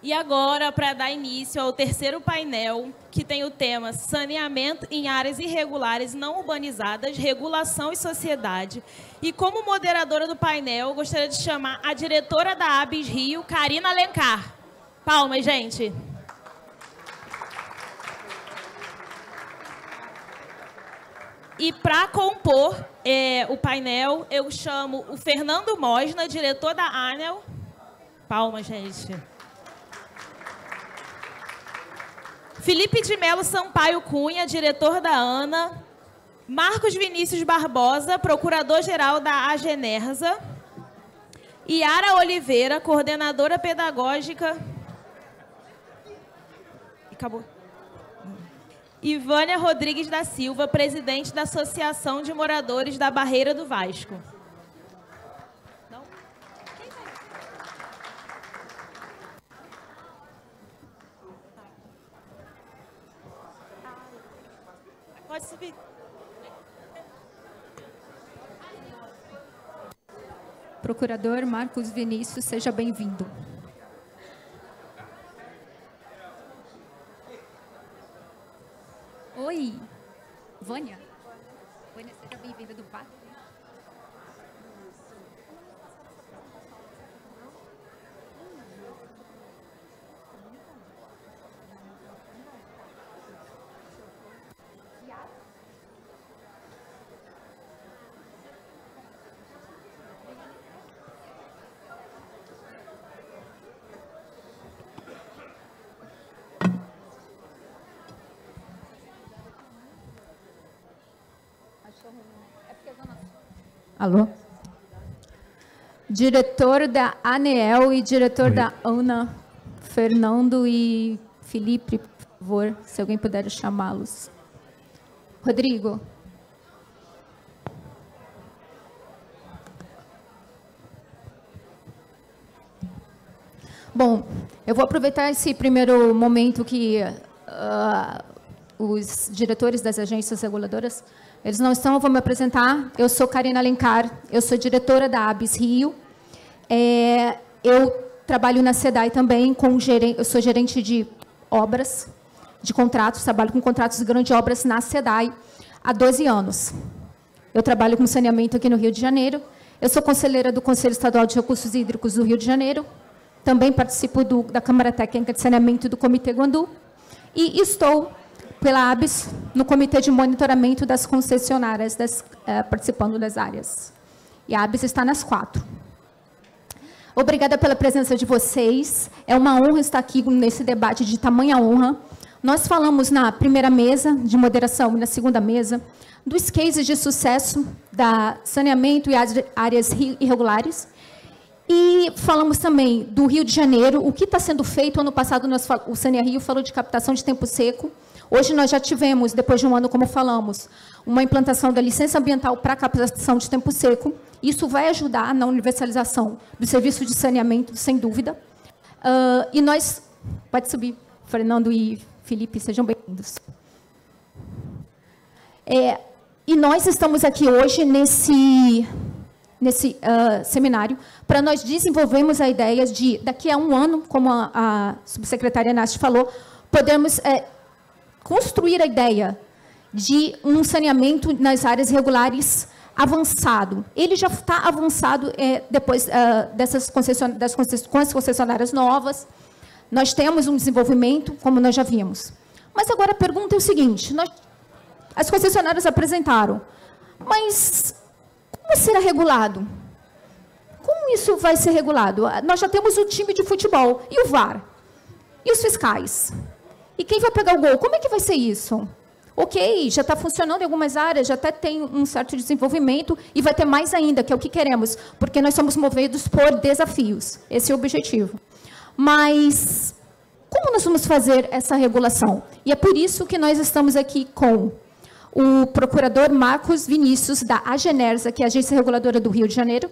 E agora, para dar início ao terceiro painel, que tem o tema Saneamento em áreas irregulares não urbanizadas, regulação e sociedade. E como moderadora do painel, gostaria de chamar a diretora da ABS Rio, Karina Alencar. Palmas, gente. E para compor o painel, eu chamo o Fernando Mosna, diretor da ANEL. Palmas, gente. Felipe de Melo Sampaio Cunha, diretor da ANA. Marcos Vinícius Barbosa, procurador-geral da Agenerza. Yara Oliveira, coordenadora pedagógica. Acabou. Ivânia Rodrigues da Silva, presidente da Associação de Moradores da Barreira do Vasco. Não? Quem vai? Pode subir. Procurador Marcos Vinícius, seja bem-vindo. Oi, Vânia. Vânia, seja bem-vinda do PAC. Alô? Diretor da ANEEL e diretor da ANA, Fernando e Felipe, por favor, se alguém puder chamá-los. Rodrigo. Bom, eu vou aproveitar esse primeiro momento que os diretores das agências reguladoras, eles não estão, eu vou me apresentar. Eu sou Karina Alencar, eu sou diretora da ABS Rio. Eu trabalho na SEDAI também, eu sou gerente de obras, de contratos, trabalho com contratos de grandes obras na SEDAI há 12 anos. Eu trabalho com saneamento aqui no Rio de Janeiro. Eu sou conselheira do Conselho Estadual de Recursos Hídricos do Rio de Janeiro. Também participo da Câmara Técnica de Saneamento do Comitê Guandu. E estou pela ABS, no Comitê de Monitoramento das concessionárias, participando das áreas. E a ABS está nas 4. Obrigada pela presença de vocês. É uma honra estar aqui nesse debate de tamanha honra. Nós falamos na primeira mesa de moderação e na segunda mesa dos cases de sucesso da saneamento e áreas irregulares. E falamos também do Rio de Janeiro, o que está sendo feito. Ano passado, o Sane Rio falou de captação de tempo seco. Hoje nós já tivemos, depois de um ano, como falamos, uma implantação da licença ambiental para captação de tempo seco. Isso vai ajudar na universalização do serviço de saneamento, sem dúvida. E nós... Pode subir, Fernando e Felipe, sejam bem-vindos. E nós estamos aqui hoje nesse seminário para nós desenvolvermos a ideia de, daqui a um ano, como a subsecretária Nasti falou, podermos construir a ideia de um saneamento nas áreas regulares avançado. Ele já está avançado depois com as concessionárias novas. Nós temos um desenvolvimento, como nós já vimos. Mas agora a pergunta é o seguinte, as concessionárias apresentaram, mas como será regulado? Como isso vai ser regulado? Nós já temos o time de futebol, e o VAR? E os fiscais? E quem vai pegar o gol? Como é que vai ser isso? Ok, já está funcionando em algumas áreas, já até tem um certo desenvolvimento, e vai ter mais ainda, que é o que queremos, porque nós somos movidos por desafios. Esse é o objetivo. Mas como nós vamos fazer essa regulação? E é por isso que nós estamos aqui com o procurador Marcos Vinícius, da Agenerza, que é a Agência Reguladora do Rio de Janeiro.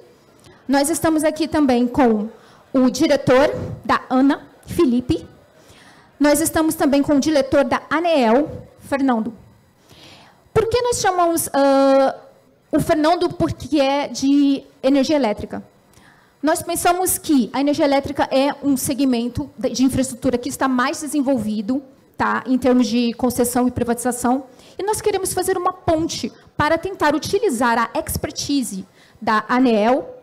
Nós estamos aqui também com o diretor da ANA, Felipe. Nós estamos também com o diretor da ANEEL, Fernando. Por que nós chamamos o Fernando? Porque é de energia elétrica. Nós pensamos que a energia elétrica é um segmento de infraestrutura que está mais desenvolvido, tá, em termos de concessão e privatização, e nós queremos fazer uma ponte para tentar utilizar a expertise da ANEEL,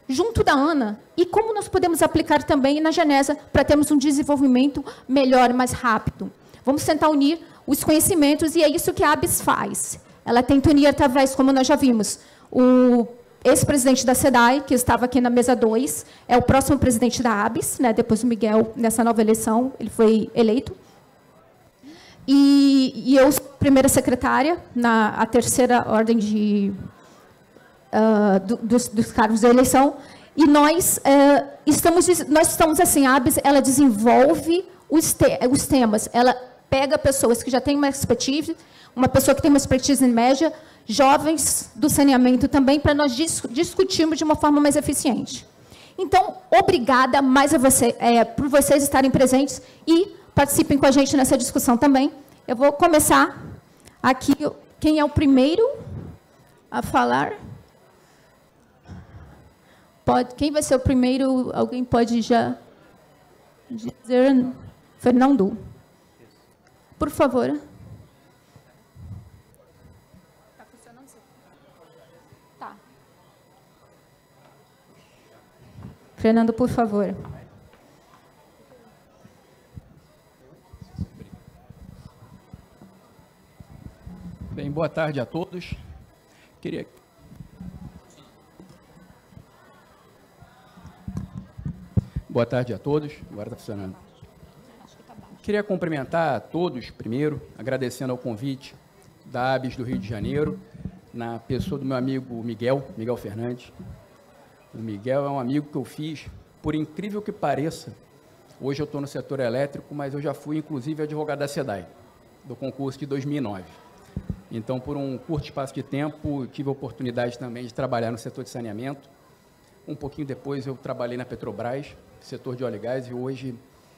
junto da ANA, e como nós podemos aplicar também na Genesa para termos um desenvolvimento melhor, mais rápido. Vamos tentar unir os conhecimentos, e é isso que a ABS faz. Ela tenta unir através, como nós já vimos, o ex-presidente da SEDAI, que estava aqui na mesa 2, é o próximo presidente da ABS, né, depois do Miguel, nessa nova eleição, ele foi eleito. E eu sou a primeira secretária, a terceira ordem dos cargos da eleição, e nós estamos assim, a ABS, ela desenvolve os temas, ela pega pessoas que já têm uma expertise, uma pessoa que tem uma expertise em média, jovens do saneamento também, para nós discutirmos de uma forma mais eficiente. Então, obrigada mais a você, por vocês estarem presentes e participem com a gente nessa discussão também. Eu vou começar aqui. Quem é o primeiro a falar? Quem vai ser o primeiro? Alguém pode já dizer? Fernando. Por favor. Fernando, por favor. Bem, boa tarde a todos. Boa tarde a todos. Agora está funcionando. Queria cumprimentar a todos, primeiro, agradecendo ao convite da ABS do Rio de Janeiro, na pessoa do meu amigo Miguel Fernandes. O Miguel é um amigo que eu fiz, por incrível que pareça, hoje eu estou no setor elétrico, mas eu já fui, inclusive, advogado da SEDAI, do concurso de 2009. Então, por um curto espaço de tempo, tive a oportunidade também de trabalhar no setor de saneamento. Um pouquinho depois, eu trabalhei na Petrobras, setor de óleo e gás, e hoje,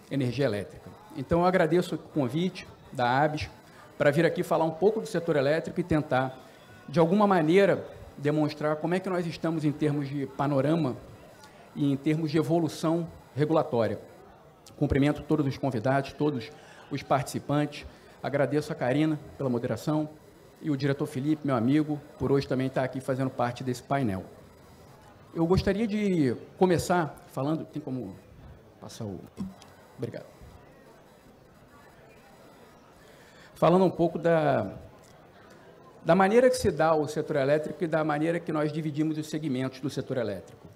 energia elétrica. Então, eu agradeço o convite da ABS para vir aqui falar um pouco do setor elétrico e tentar, de alguma maneira, demonstrar como é que nós estamos em termos de panorama e em termos de evolução regulatória. Cumprimento todos os convidados, todos os participantes. Agradeço a Karina pela moderação e o diretor Felipe, meu amigo, por hoje também estar aqui fazendo parte desse painel. Eu gostaria de começar falando... Tem como passar o... Obrigado. Falando um pouco da maneira que se dá o setor elétrico e da maneira que nós dividimos os segmentos do setor elétrico.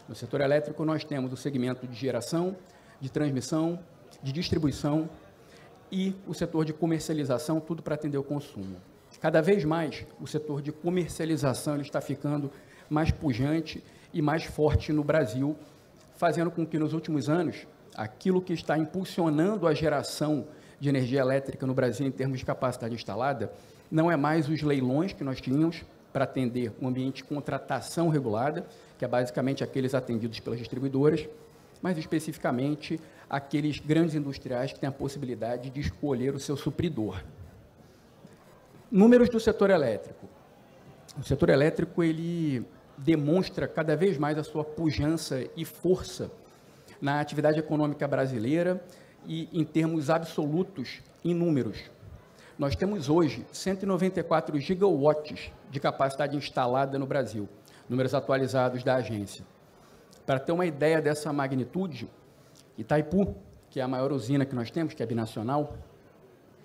No setor elétrico, nós temos o segmento de geração, de transmissão, de distribuição e o setor de comercialização, tudo para atender o consumo. Cada vez mais, o setor de comercialização ele está ficando mais pujante e mais forte no Brasil, fazendo com que, nos últimos anos, aquilo que está impulsionando a geração de energia elétrica no Brasil em termos de capacidade instalada, não é mais os leilões que nós tínhamos para atender um ambiente de contratação regulada, que é basicamente aqueles atendidos pelas distribuidoras, mas especificamente aqueles grandes industriais que têm a possibilidade de escolher o seu supridor. Números do setor elétrico. O setor elétrico ele demonstra cada vez mais a sua pujança e força na atividade econômica brasileira e em termos absolutos em números. Nós temos hoje 194 gigawatts de capacidade instalada no Brasil, números atualizados da agência. Para ter uma ideia dessa magnitude, Itaipu, que é a maior usina que nós temos, que é binacional,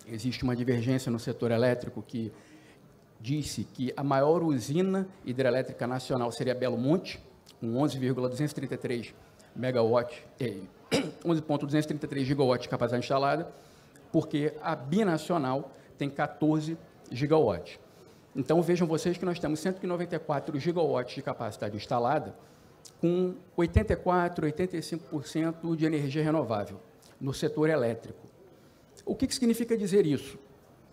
existe uma divergência no setor elétrico que disse que a maior usina hidrelétrica nacional seria Belo Monte, com 11,233 megawatts, 11,233 gigawatts de capacidade instalada, porque a binacional tem 14 gigawatts. Então, vejam vocês que nós temos 194 gigawatts de capacidade instalada, com 84%, 85% de energia renovável no setor elétrico. O que significa dizer isso?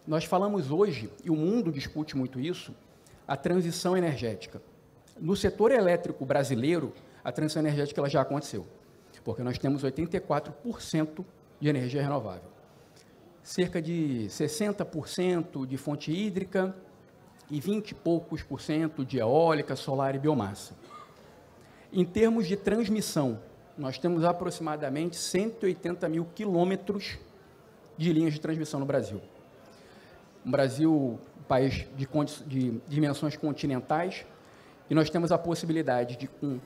Nós falamos hoje, e o mundo discute muito isso, a transição energética. No setor elétrico brasileiro, a transição energética ela já aconteceu, porque nós temos 84% de energia renovável. Cerca de 60% de fonte hídrica e 20 e poucos por cento de eólica, solar e biomassa. Em termos de transmissão, nós temos aproximadamente 180 mil quilômetros de linhas de transmissão no Brasil. O Brasil, um país de dimensões continentais, e nós temos a possibilidade de, com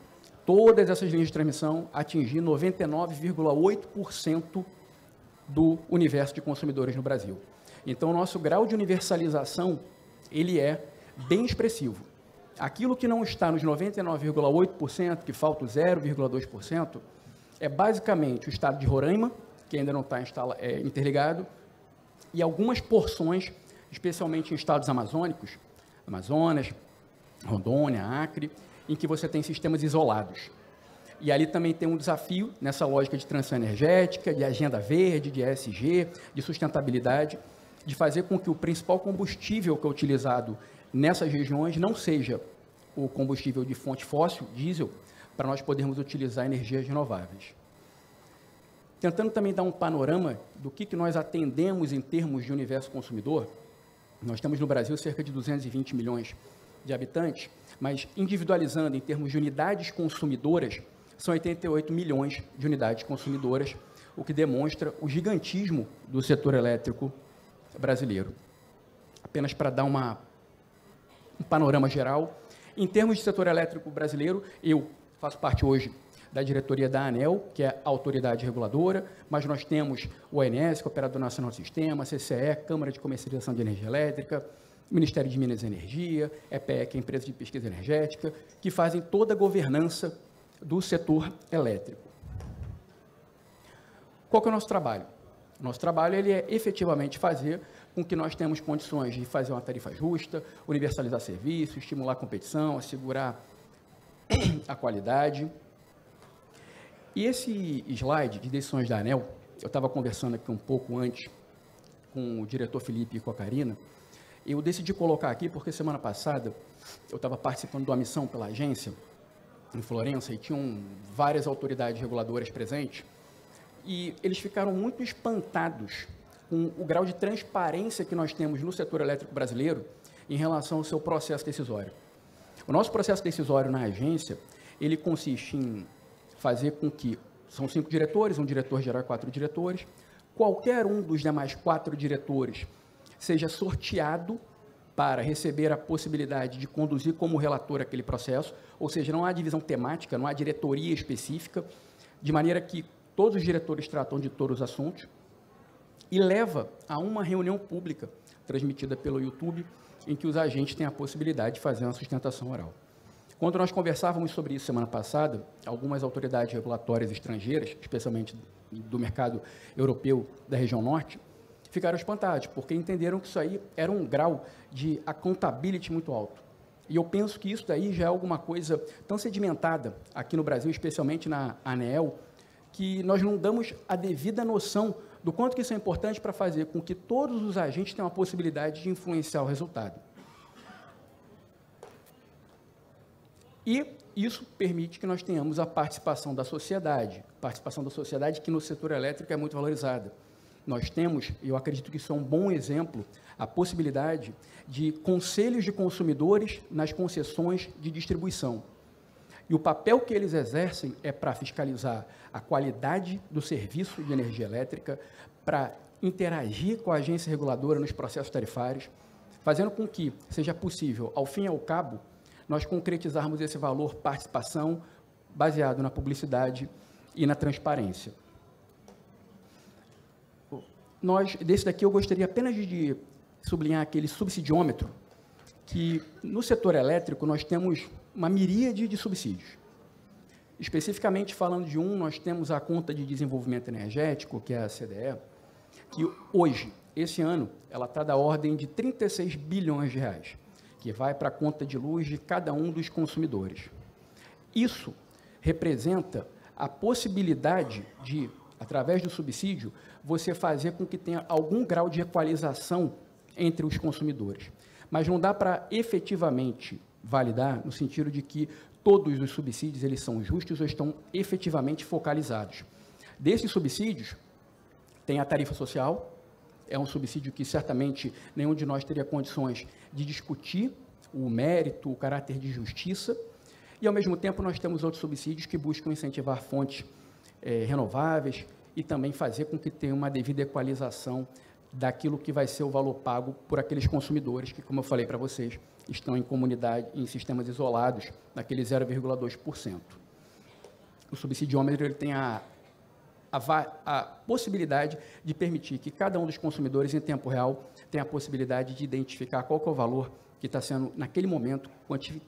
todas essas linhas de transmissão, atingir 99,8% do universo de consumidores no Brasil. Então, o nosso grau de universalização, ele é bem expressivo. Aquilo que não está nos 99,8%, que falta o 0,2%, é basicamente o estado de Roraima, que ainda não está interligado, e algumas porções, especialmente em estados amazônicos, Amazonas, Rondônia, Acre, em que você tem sistemas isolados. E ali também tem um desafio nessa lógica de transição energética, de agenda verde, de ESG, de sustentabilidade, de fazer com que o principal combustível que é utilizado nessas regiões não seja o combustível de fonte fóssil, diesel, para nós podermos utilizar energias renováveis. Tentando também dar um panorama do que nós atendemos em termos de universo consumidor, nós temos no Brasil cerca de 220 milhões de habitantes, mas individualizando em termos de unidades consumidoras, são 88 milhões de unidades consumidoras, o que demonstra o gigantismo do setor elétrico brasileiro. Apenas para dar um panorama geral, em termos de setor elétrico brasileiro, eu faço parte hoje da diretoria da ANEEL, que é a autoridade reguladora, mas nós temos o ONS, que é o Operador Nacional do Sistema, a CCE, Câmara de Comercialização de Energia Elétrica, Ministério de Minas e Energia, EPE, que é a Empresa de Pesquisa Energética, que fazem toda a governança do setor elétrico. Qual que é o nosso trabalho? O nosso trabalho ele é efetivamente fazer com que nós tenhamos condições de fazer uma tarifa justa, universalizar serviços, estimular a competição, assegurar a qualidade. E esse slide de decisões da ANEEL, eu estava conversando aqui um pouco antes com o diretor Felipe e com a Karina, eu decidi colocar aqui porque semana passada eu estava participando de uma missão pela agência em Florença e tinham várias autoridades reguladoras presentes e eles ficaram muito espantados com o grau de transparência que nós temos no setor elétrico brasileiro em relação ao seu processo decisório. O nosso processo decisório na agência, ele consiste em fazer com que, são 5 diretores, um diretor-geral e 4 diretores, qualquer um dos demais 4 diretores seja sorteado para receber a possibilidade de conduzir como relator aquele processo, ou seja, não há divisão temática, não há diretoria específica, de maneira que todos os diretores tratam de todos os assuntos, e leva a uma reunião pública, transmitida pelo YouTube, em que os agentes têm a possibilidade de fazer uma sustentação oral. Quando nós conversávamos sobre isso semana passada, algumas autoridades regulatórias estrangeiras, especialmente do mercado europeu da região norte, ficaram espantados, porque entenderam que isso aí era um grau de accountability muito alto. E eu penso que isso daí já é alguma coisa tão sedimentada aqui no Brasil, especialmente na ANEEL, que nós não damos a devida noção do quanto que isso é importante para fazer com que todos os agentes tenham a possibilidade de influenciar o resultado. E isso permite que nós tenhamos a participação da sociedade que no setor elétrico é muito valorizada. Nós temos, e eu acredito que isso é um bom exemplo, a possibilidade de conselhos de consumidores nas concessões de distribuição. E o papel que eles exercem é para fiscalizar a qualidade do serviço de energia elétrica, para interagir com a agência reguladora nos processos tarifários, fazendo com que seja possível, ao fim e ao cabo, nós concretizarmos esse valor participação baseado na publicidade e na transparência. Desse daqui eu gostaria apenas de sublinhar aquele subsidiômetro, que no setor elétrico nós temos uma miríade de subsídios. Especificamente falando de nós temos a conta de desenvolvimento energético, que é a CDE, que hoje, esse ano, ela está da ordem de 36 bilhões de reais, que vai para a conta de luz de cada um dos consumidores. Isso representa a possibilidade de, através do subsídio, você fazer com que tenha algum grau de equalização entre os consumidores. Mas não dá para efetivamente validar no sentido de que todos os subsídios eles são justos ou estão efetivamente focalizados. Desses subsídios, tem a tarifa social, é um subsídio que certamente nenhum de nós teria condições de discutir o mérito, o caráter de justiça, E, ao mesmo tempo, nós temos outros subsídios que buscam incentivar fontes renováveis e também fazer com que tenha uma devida equalização daquilo que vai ser o valor pago por aqueles consumidores que, como eu falei para vocês, estão em comunidade, em sistemas isolados, naquele 0,2%. O subsidiômetro ele tem a possibilidade de permitir que cada um dos consumidores, em tempo real, tenha a possibilidade de identificar qual que é o valor que está sendo, naquele momento,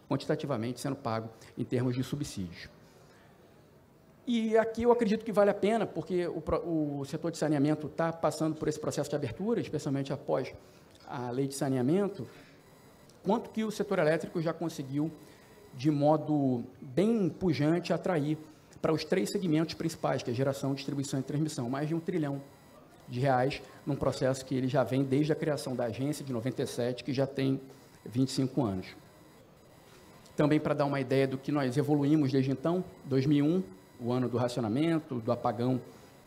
quantitativamente sendo pago em termos de subsídios. E aqui eu acredito que vale a pena, porque o setor de saneamento está passando por esse processo de abertura, especialmente após a lei de saneamento, quanto que o setor elétrico já conseguiu, de modo bem pujante, atrair para os 3 segmentos principais, que é geração, distribuição e transmissão, mais de R$1 trilhão num processo que ele já vem desde a criação da agência de 97, que já tem 25 anos. Também para dar uma ideia do que nós evoluímos desde então, 2001, o ano do racionamento, do apagão,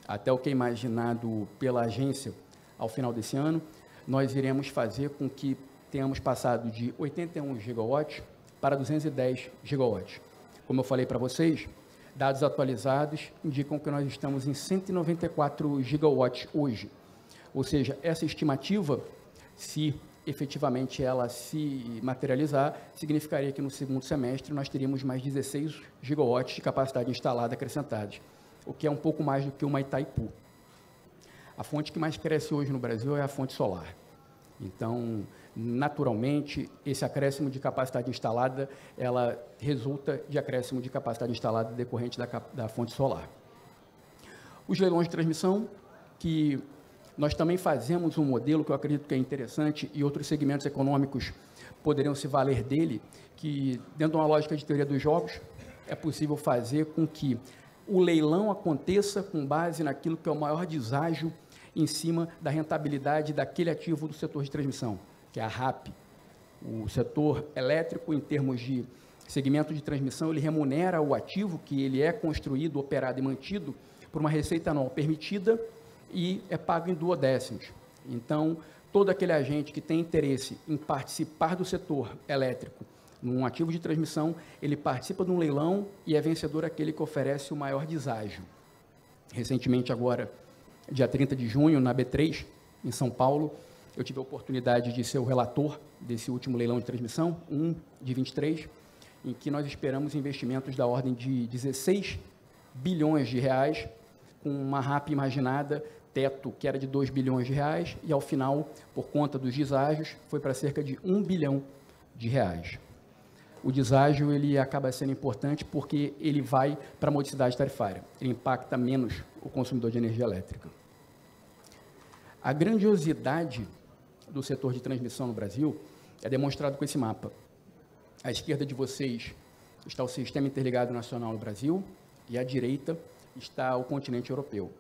até o que é imaginado pela agência ao final desse ano, nós iremos fazer com que tenhamos passado de 81 gigawatts para 210 gigawatts. Como eu falei para vocês, dados atualizados indicam que nós estamos em 194 gigawatts hoje. Ou seja, essa estimativa, se efetivamente ela se materializar, significaria que no segundo semestre nós teríamos mais 16 gigawatts de capacidade instalada acrescentados, o que é um pouco mais do que uma Itaipu. A fonte que mais cresce hoje no Brasil é a fonte solar. Então, naturalmente, esse acréscimo de capacidade instalada, ela resulta de acréscimo de capacidade instalada decorrente da fonte solar. Os leilões de transmissão, que nós também fazemos um modelo que eu acredito que é interessante e outros segmentos econômicos poderiam se valer dele, que, dentro de uma lógica de teoria dos jogos, é possível fazer com que o leilão aconteça com base naquilo que é o maior deságio em cima da rentabilidade daquele ativo do setor de transmissão, que é a RAP. O setor elétrico, em termos de segmento de transmissão, ele remunera o ativo que ele é construído, operado e mantido por uma receita anual permitida e é pago em duodécimos. Então, todo aquele agente que tem interesse em participar do setor elétrico num ativo de transmissão, ele participa de um leilão e é vencedor aquele que oferece o maior deságio. Recentemente, agora, dia 30 de junho, na B3, em São Paulo, eu tive a oportunidade de ser o relator desse último leilão de transmissão, de 23, em que nós esperamos investimentos da ordem de 16 bilhões de reais, com uma RAP imaginada, teto que era de 2 bilhões de reais, e ao final, por conta dos deságios, foi para cerca de 1 bilhão de reais. O deságio ele acaba sendo importante porque ele vai para a modicidade tarifária, ele impacta menos o consumidor de energia elétrica. A grandiosidade do setor de transmissão no Brasil é demonstrado com esse mapa. À esquerda de vocês está o Sistema Interligado Nacional no Brasil e à direita está o continente europeu.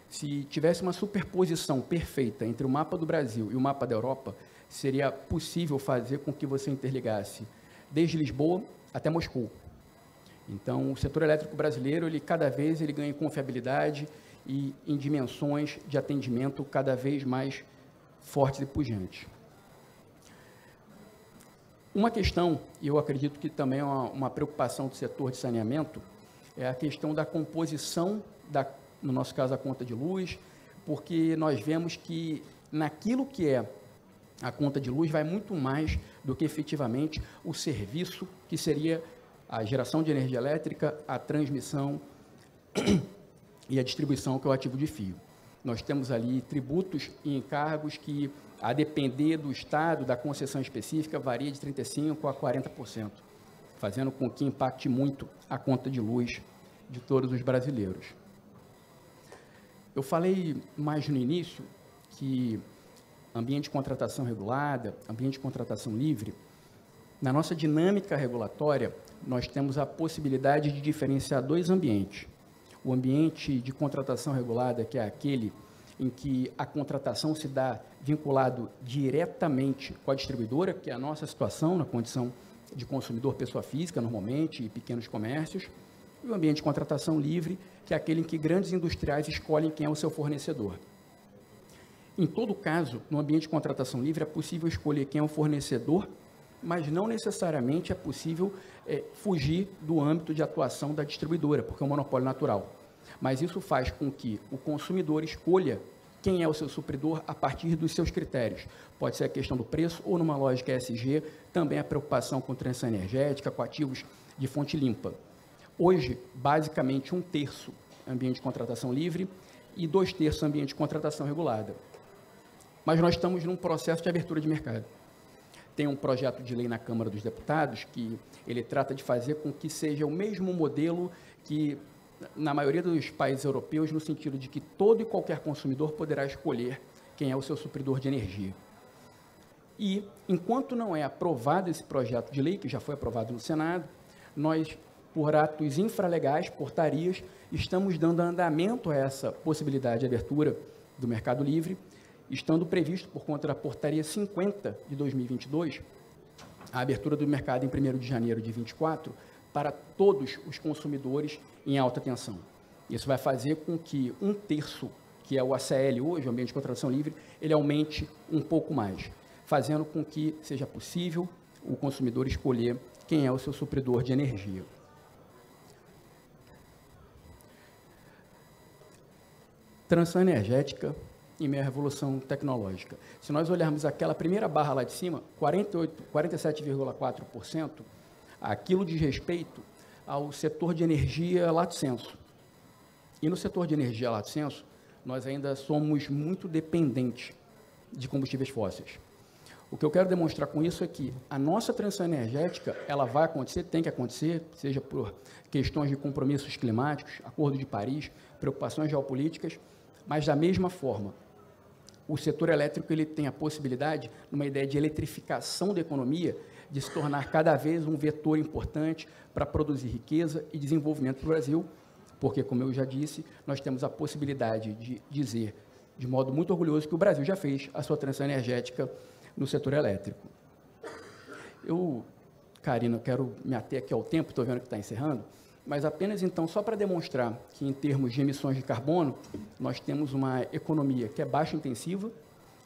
Se tivesse uma superposição perfeita entre o mapa do Brasil e o mapa da Europa, seria possível fazer com que você interligasse desde Lisboa até Moscou. Então, o setor elétrico brasileiro, cada vez ele ganha em confiabilidade e em dimensões de atendimento cada vez mais fortes e pujantes. Uma questão, e eu acredito que também é uma preocupação do setor de saneamento, é a questão da composição, no nosso caso, a conta de luz, porque nós vemos que naquilo que é a conta de luz vai muito mais do que efetivamente o serviço que seria a geração de energia elétrica, a transmissão e a distribuição, que é o ativo de fio. Nós temos ali tributos e encargos que, a depender do estado, da concessão específica, varia de 35% a 40%, fazendo com que impacte muito a conta de luz de todos os brasileiros. Eu falei mais no início que ambiente de contratação regulada, ambiente de contratação livre, na nossa dinâmica regulatória, nós temos a possibilidade de diferenciar 2 ambientes. O ambiente de contratação regulada, que é aquele em que a contratação se dá vinculado diretamente com a distribuidora, que é a nossa situação, na condição de consumidor pessoa física, normalmente, e pequenos comércios, e o ambiente de contratação livre, que é aquele em que grandes industriais escolhem quem é o seu fornecedor. Em todo caso, no ambiente de contratação livre, é possível escolher quem é o fornecedor mas não necessariamente é possível fugir do âmbito de atuação da distribuidora, porque é um monopólio natural. Mas isso faz com que o consumidor escolha quem é o seu supridor a partir dos seus critérios. Pode ser a questão do preço ou, numa lógica ESG, também a preocupação com transição energética, com ativos de fonte limpa. Hoje, basicamente, 1/3 ambiente de contratação livre e 2/3 ambiente de contratação regulada. Mas nós estamos num processo de abertura de mercado. Tem um projeto de lei na Câmara dos Deputados que ele trata de fazer com que seja o mesmo modelo que na maioria dos países europeus, no sentido de que todo e qualquer consumidor poderá escolher quem é o seu supridor de energia. E, enquanto não é aprovado esse projeto de lei, que já foi aprovado no Senado, nós, por atos infralegais, portarias, estamos dando andamento a essa possibilidade de abertura do mercado livre, estando previsto, por conta da portaria 50 de 2022, a abertura do mercado em 1º de janeiro de 2024 para todos os consumidores em alta tensão. Isso vai fazer com que 1/3, que é o ACL hoje, o ambiente de contratação livre, ele aumente um pouco mais, fazendo com que seja possível o consumidor escolher quem é o seu supridor de energia. Transição energética e meia revolução tecnológica. Se nós olharmos aquela primeira barra lá de cima, 47,4%, aquilo diz respeito ao setor de energia lato sensu. E no setor de energia lato sensu, nós ainda somos muito dependentes de combustíveis fósseis. O que eu quero demonstrar com isso é que a nossa transição energética, ela vai acontecer, tem que acontecer, seja por questões de compromissos climáticos, Acordo de Paris, preocupações geopolíticas, mas da mesma forma, o setor elétrico ele tem a possibilidade, numa ideia de eletrificação da economia, de se tornar cada vez um vetor importante para produzir riqueza e desenvolvimento para o Brasil, porque, como eu já disse, nós temos a possibilidade de dizer, de modo muito orgulhoso, que o Brasil já fez a sua transição energética no setor elétrico. Karina, eu quero me ater aqui ao tempo, estou vendo que está encerrando, mas apenas, então, só para demonstrar que, em termos de emissões de carbono, nós temos uma economia que é baixa intensiva,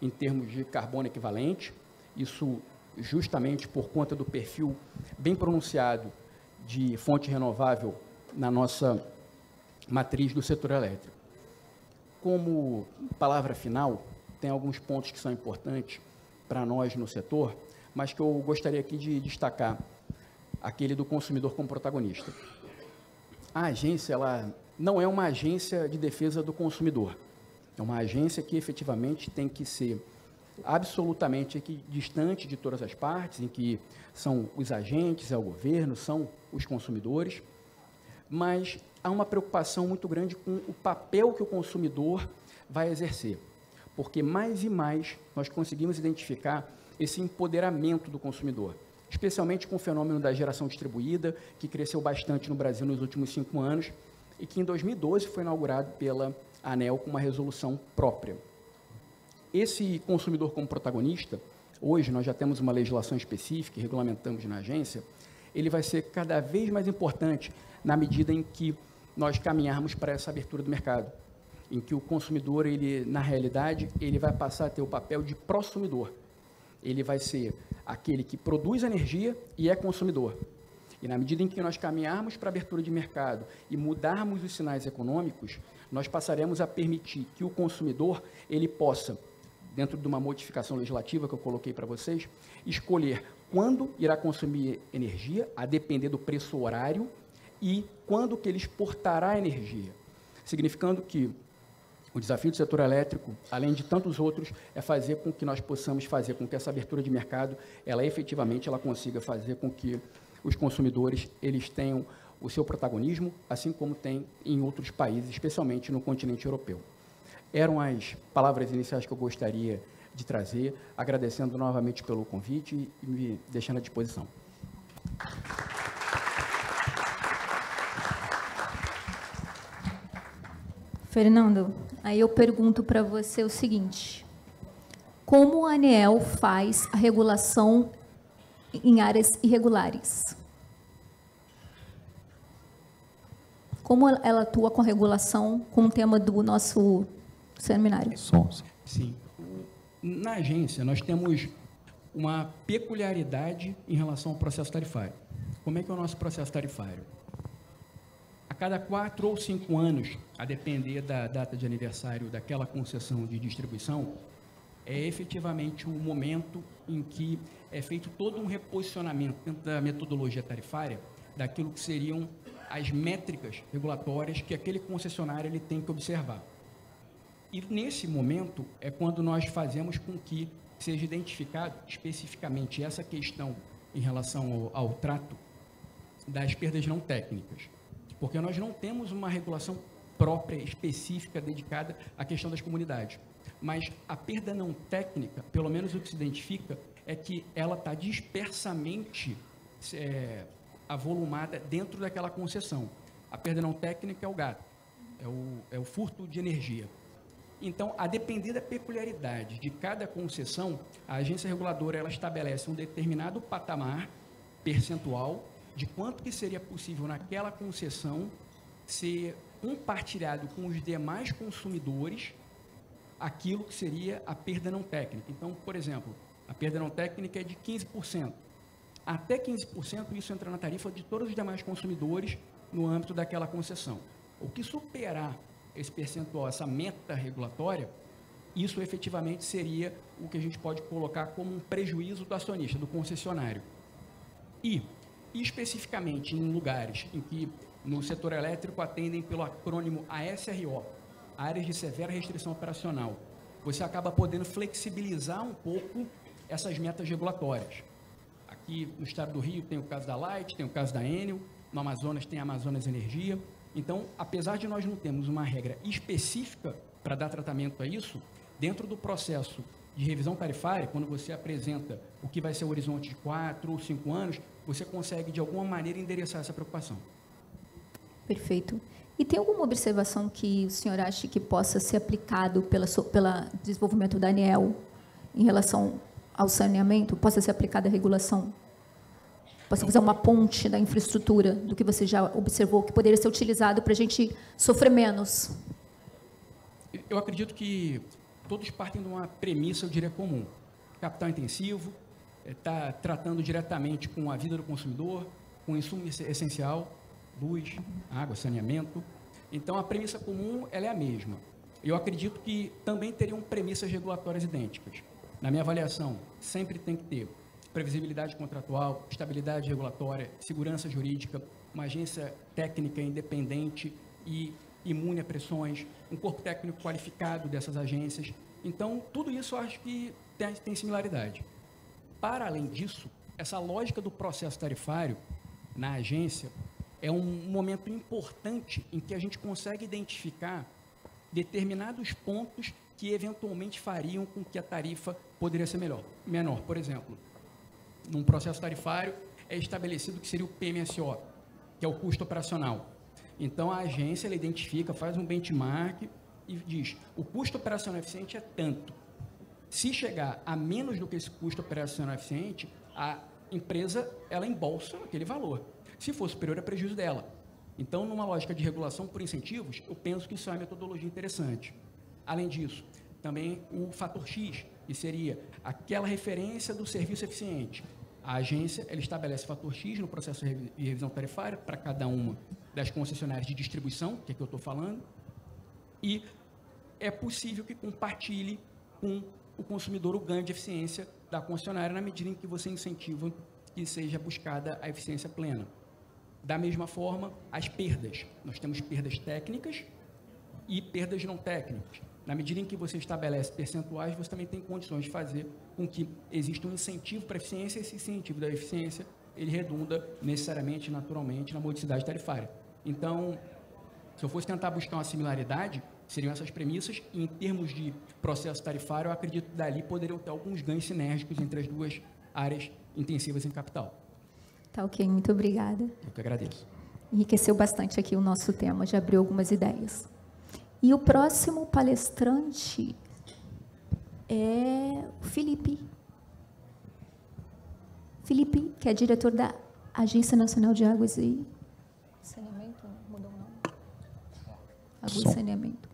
em termos de carbono equivalente, isso justamente por conta do perfil bem pronunciado de fonte renovável na nossa matriz do setor elétrico. Como palavra final, tem alguns pontos que são importantes para nós no setor, mas que eu gostaria aqui de destacar, aquele do consumidor como protagonista. A agência, ela não é uma agência de defesa do consumidor, é uma agência que efetivamente tem que ser absolutamente distante de todas as partes, em que são os agentes, é o governo, são os consumidores, mas há uma preocupação muito grande com o papel que o consumidor vai exercer, porque mais e mais nós conseguimos identificar esse empoderamento do consumidor, especialmente com o fenômeno da geração distribuída, que cresceu bastante no Brasil nos últimos 5 anos, e que em 2012 foi inaugurado pela ANEEL com uma resolução própria. Esse consumidor como protagonista, hoje nós já temos uma legislação específica e regulamentamos na agência, ele vai ser cada vez mais importante na medida em que nós caminharmos para essa abertura do mercado, em que o consumidor, ele, na realidade, ele vai passar a ter o papel de prosumidor. Ele vai ser aquele que produz energia e é consumidor. E na medida em que nós caminharmos para a abertura de mercado e mudarmos os sinais econômicos, nós passaremos a permitir que o consumidor ele possa, dentro de uma modificação legislativa que eu coloquei para vocês, escolher quando irá consumir energia, a depender do preço horário, e quando que ele exportará energia, significando que o desafio do setor elétrico, além de tantos outros, é fazer com que nós possamos fazer com que essa abertura de mercado, ela efetivamente ela consiga fazer com que os consumidores eles tenham o seu protagonismo, assim como tem em outros países, especialmente no continente europeu. Eram as palavras iniciais que eu gostaria de trazer, agradecendo novamente pelo convite e me deixando à disposição. Fernando, aí eu pergunto para você o seguinte: como a ANEEL faz a regulação em áreas irregulares? Como ela atua com a regulação, com o tema do nosso seminário? Sim. Na agência, nós temos uma peculiaridade em relação ao processo tarifário. Como é que é o nosso processo tarifário? A cada 4 ou 5 anos, a depender da data de aniversário daquela concessão de distribuição, é efetivamente o momento em que é feito todo um reposicionamento dentro da metodologia tarifária daquilo que seriam as métricas regulatórias que aquele concessionário ele tem que observar. E nesse momento é quando nós fazemos com que seja identificado especificamente essa questão em relação ao trato das perdas não técnicas, porque nós não temos uma regulação própria, específica, dedicada à questão das comunidades. Mas a perda não técnica, pelo menos o que se identifica, é que ela está dispersamente avolumada dentro daquela concessão. A perda não técnica é o gato, é o furto de energia. Então, a depender da peculiaridade de cada concessão, a agência reguladora ela estabelece um determinado patamar percentual de quanto que seria possível naquela concessão ser compartilhado com os demais consumidores aquilo que seria a perda não técnica. Então, por exemplo, a perda não técnica é de 15%. Até 15% isso entra na tarifa de todos os demais consumidores no âmbito daquela concessão. O que superar esse percentual, essa meta regulatória, isso efetivamente seria o que a gente pode colocar como um prejuízo do acionista, do concessionário. E especificamente em lugares em que no setor elétrico atendem pelo acrônimo ASRO, Áreas de Severa Restrição Operacional, você acaba podendo flexibilizar um pouco essas metas regulatórias. Aqui no estado do Rio tem o caso da Light, tem o caso da Enel, no Amazonas tem a Amazonas Energia. Então, apesar de nós não termos uma regra específica para dar tratamento a isso, dentro do processo de revisão tarifária, quando você apresenta o que vai ser o horizonte de 4 ou 5 anos, você consegue, de alguma maneira, endereçar essa preocupação. Perfeito. E tem alguma observação que o senhor acha que possa ser aplicado pelo desenvolvimento da ANEEL em relação ao saneamento? Possa ser aplicada a regulação? Possa fazer uma ponte da infraestrutura do que você já observou, que poderia ser utilizado para a gente sofrer menos? Eu acredito que todos partem de uma premissa, eu diria, comum. Capital intensivo, está tratando diretamente com a vida do consumidor, com o insumo essencial, luz, água, saneamento. Então, a premissa comum ela é a mesma. Eu acredito que também teriam premissas regulatórias idênticas. Na minha avaliação, sempre tem que ter previsibilidade contratual, estabilidade regulatória, segurança jurídica, uma agência técnica independente e imune a pressões, um corpo técnico qualificado dessas agências. Então, tudo isso eu acho que tem similaridade. Para além disso, essa lógica do processo tarifário na agência é um momento importante em que a gente consegue identificar determinados pontos que eventualmente fariam com que a tarifa poderia ser menor. Por exemplo, num processo tarifário é estabelecido que seria o PMSO, que é o custo operacional. Então, a agência ela identifica, faz um benchmark e diz, o custo operacional eficiente é tanto. Se chegar a menos do que esse custo operacional eficiente, a empresa ela embolsa aquele valor. Se for superior, é prejuízo dela. Então, numa lógica de regulação por incentivos, eu penso que isso é uma metodologia interessante. Além disso, também o fator X, que seria aquela referência do serviço eficiente. A agência ela estabelece fator X no processo de revisão tarifária para cada uma das concessionárias de distribuição, que é que eu estou falando, e é possível que compartilhe com o consumidor o ganho de eficiência da concessionária na medida em que você incentiva que seja buscada a eficiência plena. Da mesma forma, as perdas. Nós temos perdas técnicas e perdas não técnicas. Na medida em que você estabelece percentuais, você também tem condições de fazer com que exista um incentivo para a eficiência, e esse incentivo da eficiência, ele redunda necessariamente, naturalmente, na modicidade tarifária. Então, se eu fosse tentar buscar uma similaridade, seriam essas premissas, e em termos de processo tarifário, eu acredito que dali poderiam ter alguns ganhos sinérgicos entre as duas áreas intensivas em capital. Tá ok, muito obrigada. Eu que agradeço. Enriqueceu bastante aqui o nosso tema, já abriu algumas ideias. E o próximo palestrante é o Felipe. Felipe, que é diretor da Agência Nacional de Águas e Saneamento. Mudou o nome? Água e Saneamento.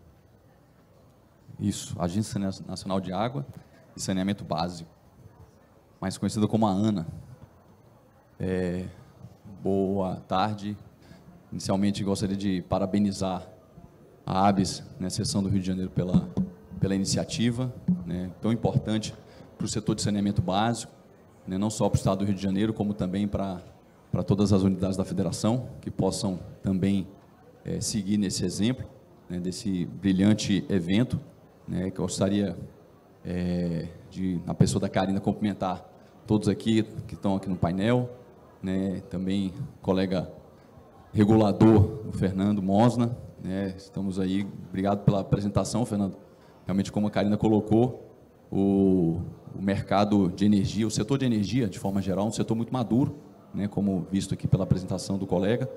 Isso, Agência Nacional de Água e Saneamento Básico. mais conhecida como a Ana. Boa tarde. Inicialmente, gostaria de parabenizar a ABS, né, Seção do Rio de Janeiro, pela iniciativa, né, tão importante para o setor de saneamento básico, né, não só para o Estado do Rio de Janeiro, como também para todas as unidades da Federação, que possam também seguir nesse exemplo, né, desse brilhante evento, né, que eu gostaria de, na pessoa da Karina, cumprimentar todos aqui que estão aqui no painel, né, também colega regulador, o Fernando Mosna, né, estamos aí, obrigado pela apresentação, Fernando. Realmente, como a Karina colocou, o mercado de energia, o setor de energia, de forma geral, é um setor muito maduro, né, como visto aqui pela apresentação do colega,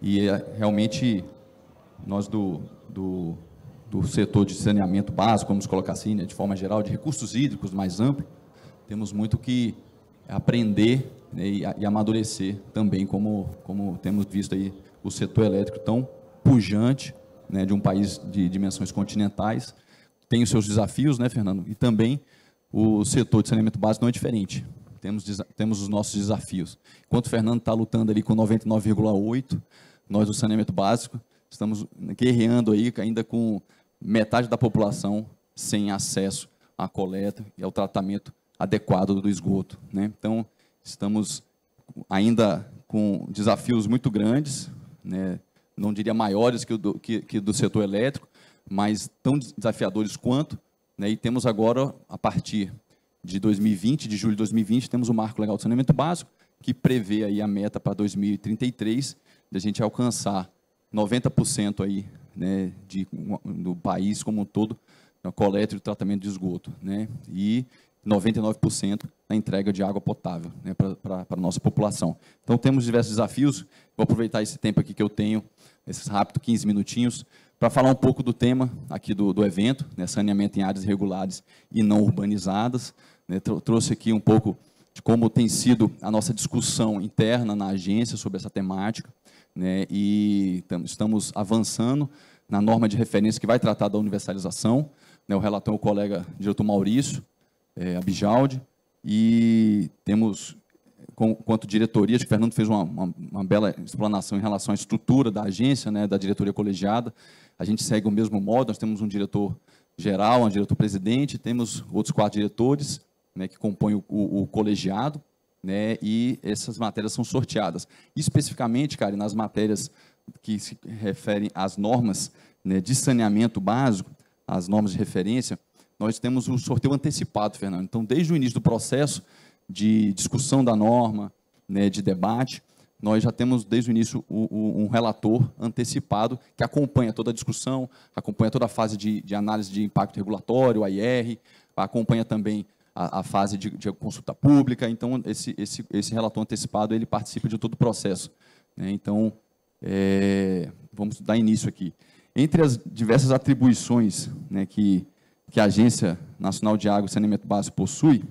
e realmente nós do setor de saneamento básico, vamos colocar assim, né, de forma geral, de recursos hídricos mais amplo, temos muito que aprender, né, e amadurecer também, como temos visto aí o setor elétrico tão pujante, né, de um país de dimensões continentais, tem os seus desafios, né, Fernando? E também o setor de saneamento básico não é diferente. Temos os nossos desafios. Enquanto o Fernando está lutando ali com 99,8%, nós do saneamento básico estamos guerreando aí ainda com metade da população sem acesso à coleta e ao tratamento adequado do esgoto, né? Então, estamos ainda com desafios muito grandes, né? Não diria maiores que do setor elétrico, mas tão desafiadores quanto, né? E temos agora, a partir de 2020, de julho de 2020, temos o Marco Legal de Saneamento Básico, que prevê aí a meta para 2033, de a gente alcançar 90% aí, né, do país como um todo, na coleta e tratamento de esgoto, né? E 99% na entrega de água potável, né, para a nossa população. Então, temos diversos desafios. Vou aproveitar esse tempo aqui que eu tenho, esses rápidos 15 minutinhos, para falar um pouco do tema aqui do evento, né, saneamento em áreas irregulares e não urbanizadas. Né, trouxe aqui um pouco de como tem sido a nossa discussão interna na agência sobre essa temática, né, e estamos avançando na norma de referência que vai tratar da universalização. Né, o relator é o colega diretor Maurício Abijaldi, e temos, quanto diretoria, acho que o Fernando fez uma bela explanação em relação à estrutura da agência, né, da diretoria colegiada. A gente segue o mesmo modo, nós temos um diretor-geral, um diretor-presidente, temos outros 4 diretores, né, que compõem o colegiado, né, e essas matérias são sorteadas. Especificamente, cara, nas matérias que se referem às normas, né, de saneamento básico, as normas de referência, nós temos o sorteio antecipado, Fernando. Então, desde o início do processo de discussão da norma, né, de debate, nós já temos, desde o início, um relator antecipado que acompanha toda a discussão, acompanha toda a fase de análise de impacto regulatório, a IR, acompanha também a fase de consulta pública. Então, esse relator antecipado, ele participa de todo o processo, né? Então, vamos dar início aqui. Entre as diversas atribuições, né, que a Agência Nacional de Água e Saneamento Básico possui,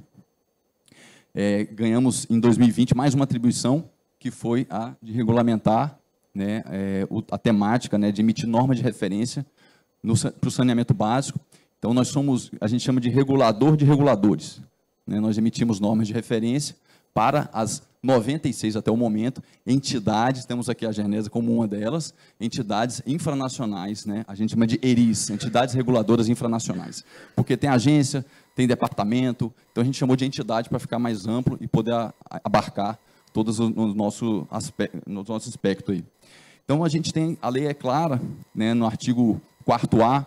ganhamos, em 2020, mais uma atribuição, que foi a de regulamentar, né, a temática, né, de emitir normas de referência para o saneamento básico. Então, a gente chama de regulador de reguladores, né? Nós emitimos normas de referência para as 96, até o momento, entidades, temos aqui a Genesa como uma delas, entidades infranacionais, né? A gente chama de ERIs, entidades reguladoras infranacionais, porque tem agência, tem departamento, então a gente chamou de entidade para ficar mais amplo e poder abarcar todos os nossos aspectos aí. Então, a gente tem, a lei é clara, né, no artigo 4º,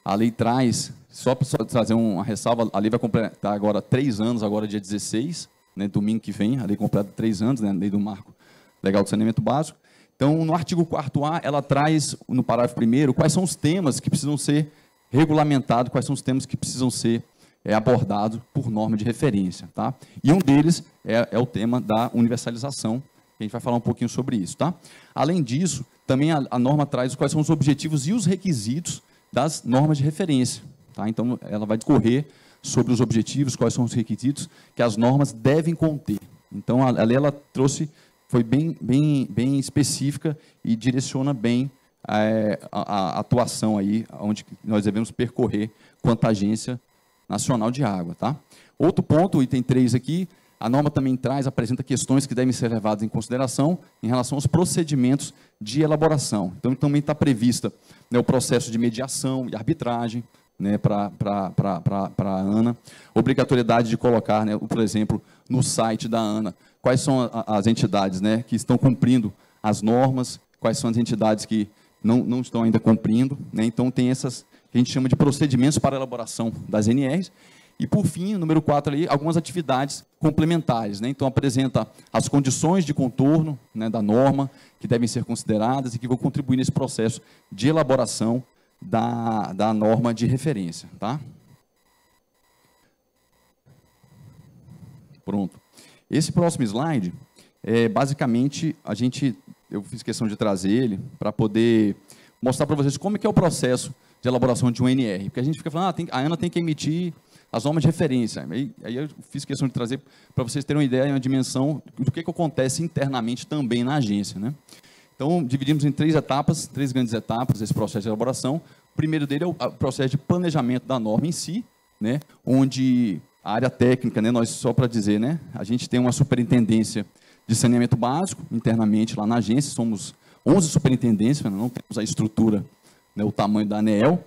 a lei traz, só para trazer uma ressalva, a lei vai completar agora 3 anos, agora dia 16, né, domingo que vem, a lei completa 3 anos, né, a lei do Marco Legal de Saneamento Básico. Então, no artigo 4º, ela traz, no parágrafo 1º, quais são os temas que precisam ser regulamentados, quais são os temas que precisam ser abordados por norma de referência, tá? E um deles é o tema da universalização, que a gente vai falar um pouquinho sobre isso, tá? Além disso, também a norma traz quais são os objetivos e os requisitos das normas de referência, tá? Então, ela vai discorrer sobre os objetivos, quais são os requisitos que as normas devem conter. Então, a lei ela trouxe, foi bem específica e direciona bem a atuação aí, onde nós devemos percorrer quanto à Agência Nacional de Água, tá? Outro ponto, o item 3 aqui, A norma também apresenta questões que devem ser levadas em consideração em relação aos procedimentos de elaboração. Então, também está prevista, né, o processo de mediação e arbitragem, né, para a ANA, obrigatoriedade de colocar, né, por exemplo, no site da ANA, quais são as entidades, né, que estão cumprindo as normas, quais são as entidades que não estão ainda cumprindo, né. Então, tem essas que a gente chama de procedimentos para a elaboração das NRs. E, por fim, número 4, ali, algumas atividades complementares, né. Então, apresenta as condições de contorno, né, da norma, que devem ser consideradas e que vão contribuir nesse processo de elaboração da norma de referência. Tá? Pronto. Esse próximo slide, basicamente, eu fiz questão de trazer ele para poder mostrar para vocês como é que é o processo de elaboração de um NR. Porque a gente fica falando, a ANA tem que emitir as normas de referência. Aí eu fiz questão de trazer para vocês terem uma ideia, uma dimensão do que acontece internamente também na agência, né? Então, dividimos em 3 etapas, 3 grandes etapas desse processo de elaboração. O primeiro dele é o processo de planejamento da norma em si, né, onde a área técnica, né, só para dizer, né, a gente tem uma superintendência de saneamento básico internamente lá na agência, somos 11 superintendências, não temos a estrutura, né, o tamanho da ANEEL,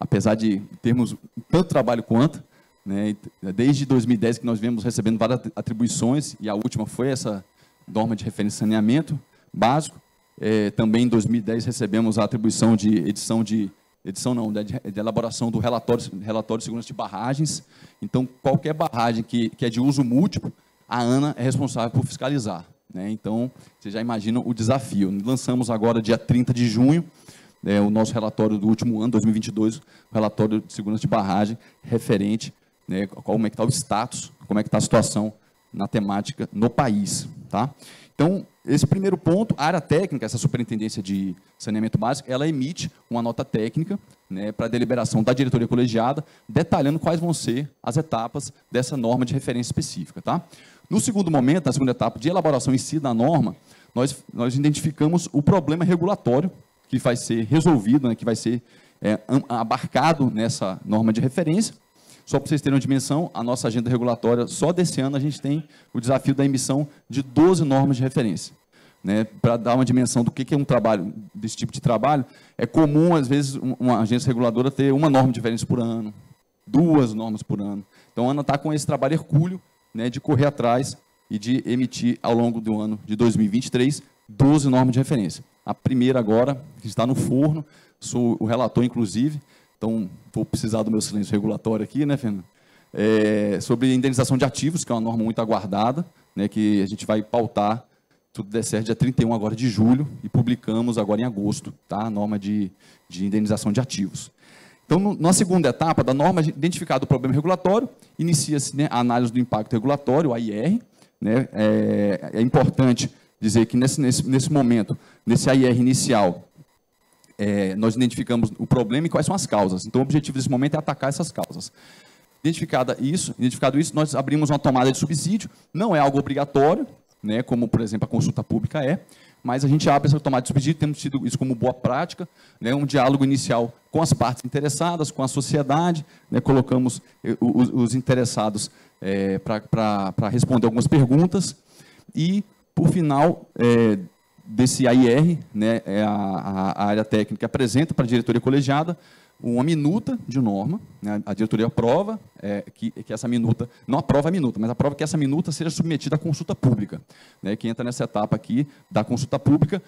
apesar de termos tanto trabalho quanto, né, desde 2010 que nós viemos recebendo várias atribuições, e a última foi essa norma de referência de saneamento básico. Também em 2010 recebemos a atribuição de de elaboração do relatório de segurança de barragens. Então, qualquer barragem que é de uso múltiplo, a ANA é responsável por fiscalizar, né? Então, vocês já imaginam o desafio. Lançamos agora, dia 30 de junho, o nosso relatório do último ano, 2022, o relatório de segurança de barragem, referente, né, como é que está o status, como é que está a situação na temática no país. Tá? Então, esse primeiro ponto, a área técnica, essa superintendência de saneamento básico, ela emite uma nota técnica, né, para a deliberação da diretoria colegiada, detalhando quais vão ser as etapas dessa norma de referência específica. Tá? No segundo momento, na segunda etapa de elaboração em si da norma, nós identificamos o problema regulatório que vai ser resolvido, né, que vai ser abarcado nessa norma de referência. Só para vocês terem uma dimensão, a nossa agenda regulatória, só desse ano, a gente tem o desafio da emissão de 12 normas de referência. Né? Para dar uma dimensão do que é um trabalho, desse tipo de trabalho, é comum, às vezes, uma agência reguladora ter uma norma de referência por ano, 2 normas por ano. Então, a ANA está com esse trabalho hercúleo, né, de correr atrás e de emitir, ao longo do ano de 2023, 12 normas de referência. A primeira agora, que está no forno, sou o relator, inclusive. Então, vou precisar do meu silêncio regulatório aqui, né, Fernando? Sobre indenização de ativos, que é uma norma muito aguardada, né, que a gente vai pautar, tudo der certo, dia 31 agora de julho, e publicamos agora em agosto, tá? A norma de indenização de ativos. Então, na segunda etapa da norma, identificado o problema regulatório, inicia-se, né, a análise do impacto regulatório, a AIR. Né? É importante dizer que nesse momento, nesse AIR inicial, nós identificamos o problema e quais são as causas. Então, o objetivo desse momento é atacar essas causas. Identificado isso, nós abrimos uma tomada de subsídio. Não é algo obrigatório, né, como, por exemplo, a consulta pública mas a gente abre essa tomada de subsídio, temos tido isso como boa prática, né, um diálogo inicial com as partes interessadas, com a sociedade, né, colocamos os interessados para responder algumas perguntas, e, por final, desse AIR, né, a área técnica apresenta para a diretoria colegiada uma minuta de norma, né, a diretoria aprova que essa minuta, não aprova a minuta, mas aprova que essa minuta seja submetida à consulta pública, né, que entra nessa etapa aqui da consulta pública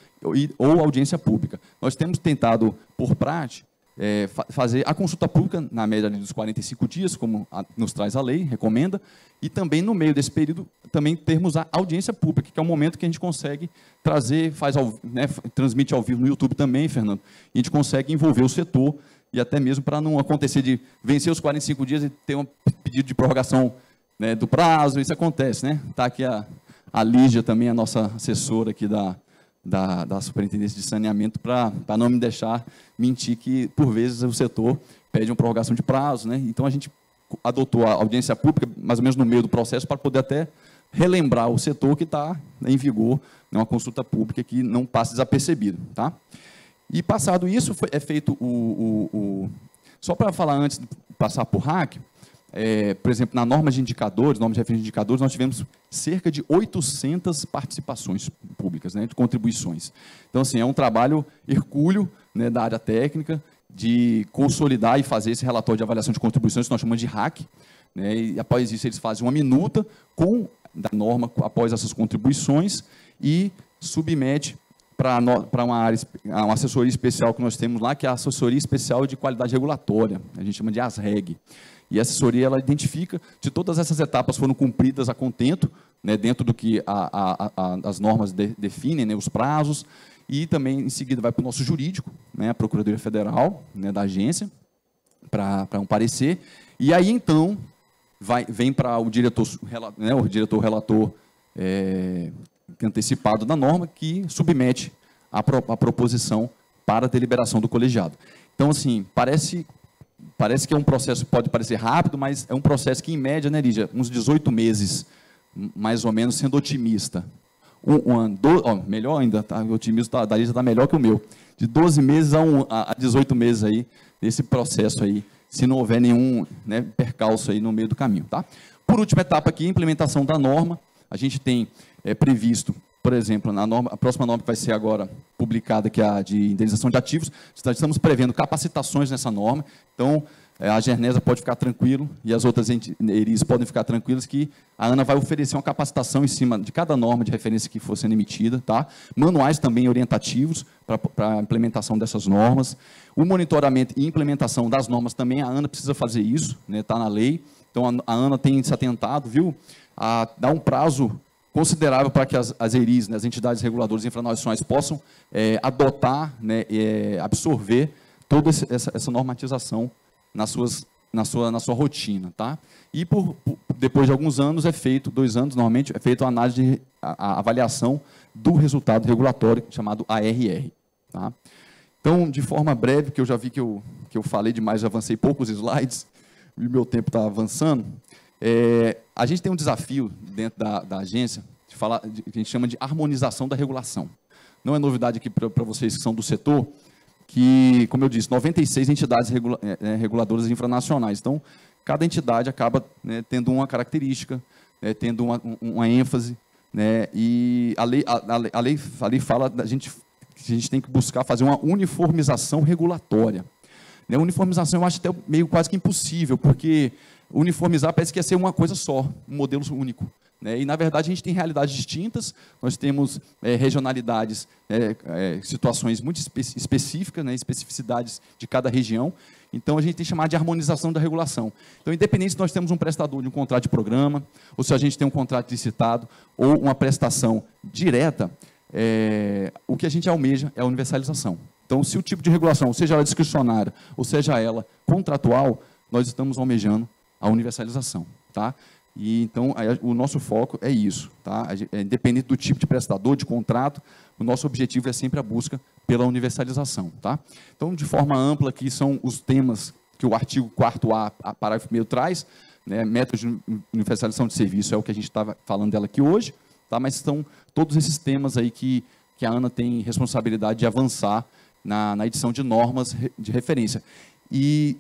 ou audiência pública. Nós temos tentado, por prática, fazer a consulta pública na média dos 45 dias, como nos traz a lei, recomenda, e também no meio desse período também termos a audiência pública, que é o momento que a gente consegue trazer, transmite ao vivo no YouTube também, Fernando, e a gente consegue envolver o setor, e até mesmo para não acontecer de vencer os 45 dias e ter um pedido de prorrogação, né, do prazo, isso acontece, né? Está aqui a Lígia também, a nossa assessora aqui da Superintendência de Saneamento, para não me deixar mentir que, por vezes, o setor pede uma prorrogação de prazo, né? Então, a gente adotou a audiência pública, mais ou menos no meio do processo, para poder até relembrar o setor que está em vigor, né, uma consulta pública que não passe desapercebido. Tá? E, passado isso, é feito só para falar antes de passar por RAC, por exemplo, na norma de indicadores, norma de referência de indicadores, nós tivemos cerca de 800 participações públicas, né, de contribuições. Então, assim, é um trabalho hercúleo, né, da área técnica, de consolidar e fazer esse relatório de avaliação de contribuições, que nós chamamos de RAC, né, e após isso eles fazem uma minuta da norma após essas contribuições e submete para uma assessoria especial que nós temos lá, que é a Assessoria Especial de Qualidade Regulatória, a gente chama de ASREG. E a assessoria ela identifica se todas essas etapas foram cumpridas a contento, né, dentro do que as normas definem, né, os prazos, e também, em seguida, vai para o nosso jurídico, né, a Procuradoria Federal, né, da agência, para um parecer, e aí, então, vem para o diretor, né, o diretor relator antecipado da norma, que submete a proposição para a deliberação do colegiado. Então, assim, parece que é um processo, pode parecer rápido, mas é um processo que, em média, né, Lígia, uns 18 meses, mais ou menos, sendo otimista. Um ano, melhor ainda, tá? O otimismo da Lígia está melhor que o meu. De 12 meses a 18 meses aí, nesse processo aí, se não houver nenhum, né, percalço aí no meio do caminho. Tá? Por última etapa aqui, implementação da norma. A gente tem previsto, por exemplo, a próxima norma que vai ser agora publicada, que é a de indenização de ativos, estamos prevendo capacitações nessa norma. Então, a Gernesa pode ficar tranquilo e as outras ERIs podem ficar tranquilas que a ANA vai oferecer uma capacitação em cima de cada norma de referência que for sendo emitida, tá? Manuais também orientativos para a implementação dessas normas. O monitoramento e implementação das normas também, a ANA precisa fazer isso, né? Está na lei. Então, a ANA tem se atentado, viu, a dar um prazo considerável para que as ERIs, né, as entidades reguladoras infranacionais, possam adotar, né, absorver toda essa normatização na sua rotina. Tá? E depois de alguns anos, 2 anos, normalmente, é feita a avaliação do resultado regulatório, chamado ARR. Tá? Então, de forma breve, que eu já vi que eu falei demais, já avancei poucos slides, e o meu tempo está avançando, a gente tem um desafio dentro da agência, que a gente chama de harmonização da regulação. Não é novidade aqui para vocês que são do setor, que, como eu disse, 96 entidades reguladoras infranacionais. Então, cada entidade acaba, né, tendo uma característica, né, tendo uma ênfase, né, e a lei fala que a gente tem que buscar fazer uma uniformização regulatória. Né, uniformização eu acho até meio quase que impossível, porque uniformizar parece que ia ser uma coisa só, um modelo único. Né? E, na verdade, a gente tem realidades distintas, nós temos regionalidades, situações muito específicas, né? Especificidades de cada região. Então, a gente tem que chamar de harmonização da regulação. Então, independente se nós temos um prestador de um contrato de programa, ou se a gente tem um contrato licitado, ou uma prestação direta, o que a gente almeja é a universalização. Então, se o tipo de regulação, seja ela discricionária, ou seja ela contratual, nós estamos almejando a universalização. Tá? E, então, o nosso foco é isso. Tá? Independente do tipo de prestador, de contrato, o nosso objetivo é sempre a busca pela universalização. Tá? Então, de forma ampla, aqui são os temas que o artigo 4º, parágrafo 1º traz, né? Métodos de universalização de serviço é o que a gente estava falando dela aqui hoje, tá? Mas são todos esses temas aí que a ANA tem responsabilidade de avançar na edição de normas de referência. E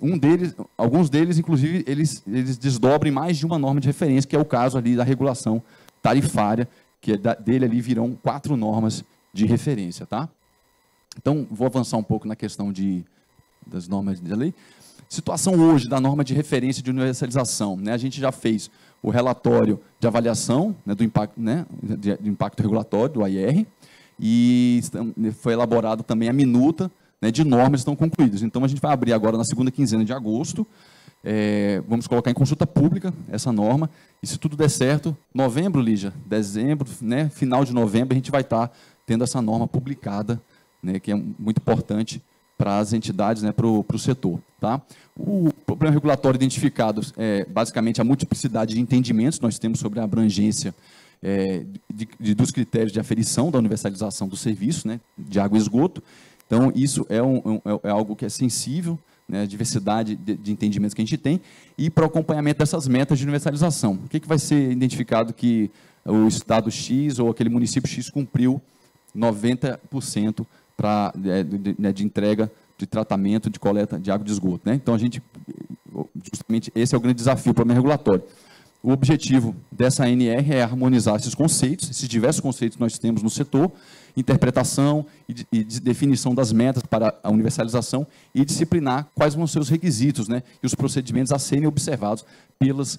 alguns deles, inclusive, eles desdobrem mais de uma norma de referência, que é o caso ali da regulação tarifária, que dele ali virão 4 normas de referência. Tá? Então, vou avançar um pouco na questão das normas da lei. Situação hoje da norma de referência de universalização. Né? A gente já fez o relatório de avaliação, né, do impacto, né, de impacto regulatório, do AIR, e foi elaborada também a minuta, né, de normas estão concluídas. Então, a gente vai abrir agora na segunda quinzena de agosto, vamos colocar em consulta pública essa norma, e se tudo der certo, novembro, Lígia, dezembro, né, final de novembro, a gente vai estar tendo essa norma publicada, né, que é muito importante para as entidades, né, para o setor. Tá? O problema regulatório identificado é basicamente a multiplicidade de entendimentos que nós temos sobre a abrangência dos critérios de aferição da universalização do serviço, né, de água e esgoto. Então, isso é algo que é sensível, né, a diversidade de entendimentos que a gente tem, e para o acompanhamento dessas metas de universalização. O que vai ser identificado que o estado X ou aquele município X cumpriu 90% de entrega de tratamento de coleta de água de esgoto. Né? Então, a gente justamente esse é o grande desafio para o plano regulatório. O objetivo dessa ANR é harmonizar esses conceitos, esses diversos conceitos que nós temos no setor, interpretação e definição das metas para a universalização e disciplinar quais vão ser os requisitos, né, e os procedimentos a serem observados pelas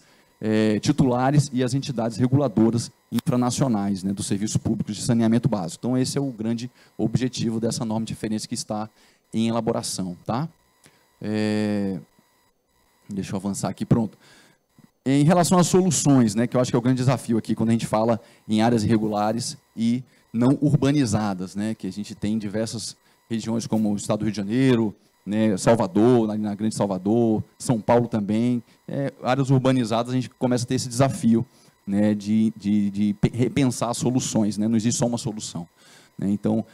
titulares e as entidades reguladoras infranacionais, né, dos serviços públicos de saneamento básico. Então, esse é o grande objetivo dessa norma de referência que está em elaboração. Tá? Deixa eu avançar aqui, pronto. Em relação às soluções, né, que eu acho que é o grande desafio aqui, quando a gente fala em áreas irregulares e não urbanizadas, né, que a gente tem em diversas regiões, como o estado do Rio de Janeiro, né, Salvador, na Grande Salvador, São Paulo também, áreas urbanizadas, a gente começa a ter esse desafio, né, de repensar soluções, né, não existe só uma solução. Né, então,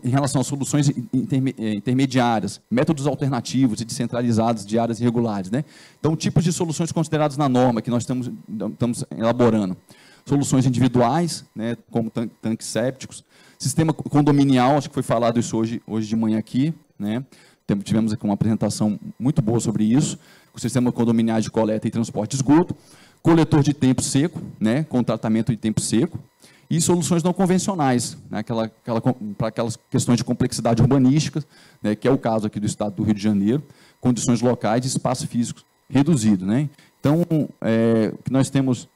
em relação às soluções intermediárias, métodos alternativos e descentralizados de áreas irregulares, né? Então, tipos de soluções consideradas na norma que nós estamos elaborando. Soluções individuais, né, como tanques sépticos, sistema condominial, acho que foi falado isso hoje de manhã aqui, né? Tivemos aqui uma apresentação muito boa sobre isso, o sistema condominial de coleta e transporte de esgoto, coletor de tempo seco, né, com tratamento de tempo seco, e soluções não convencionais, né, para aquelas questões de complexidade urbanística, né, que é o caso aqui do estado do Rio de Janeiro, condições locais e espaço físico reduzido. Né? Então, o que nós temos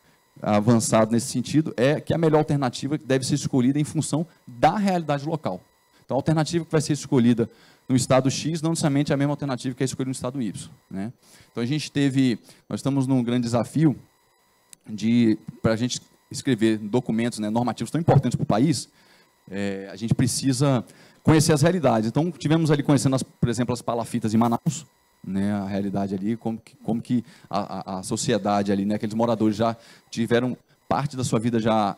avançado nesse sentido é que a melhor alternativa deve ser escolhida em função da realidade local. Então, a alternativa que vai ser escolhida no estado X não necessariamente é a mesma alternativa que é escolhida no estado Y. Né? Então, nós estamos num grande desafio para a gente escrever documentos, né, normativos tão importantes para o país, a gente precisa conhecer as realidades. Então, tivemos ali conhecendo, por exemplo, as palafitas em Manaus, né, a realidade ali, como que a sociedade ali, né, aqueles moradores já tiveram parte da sua vida já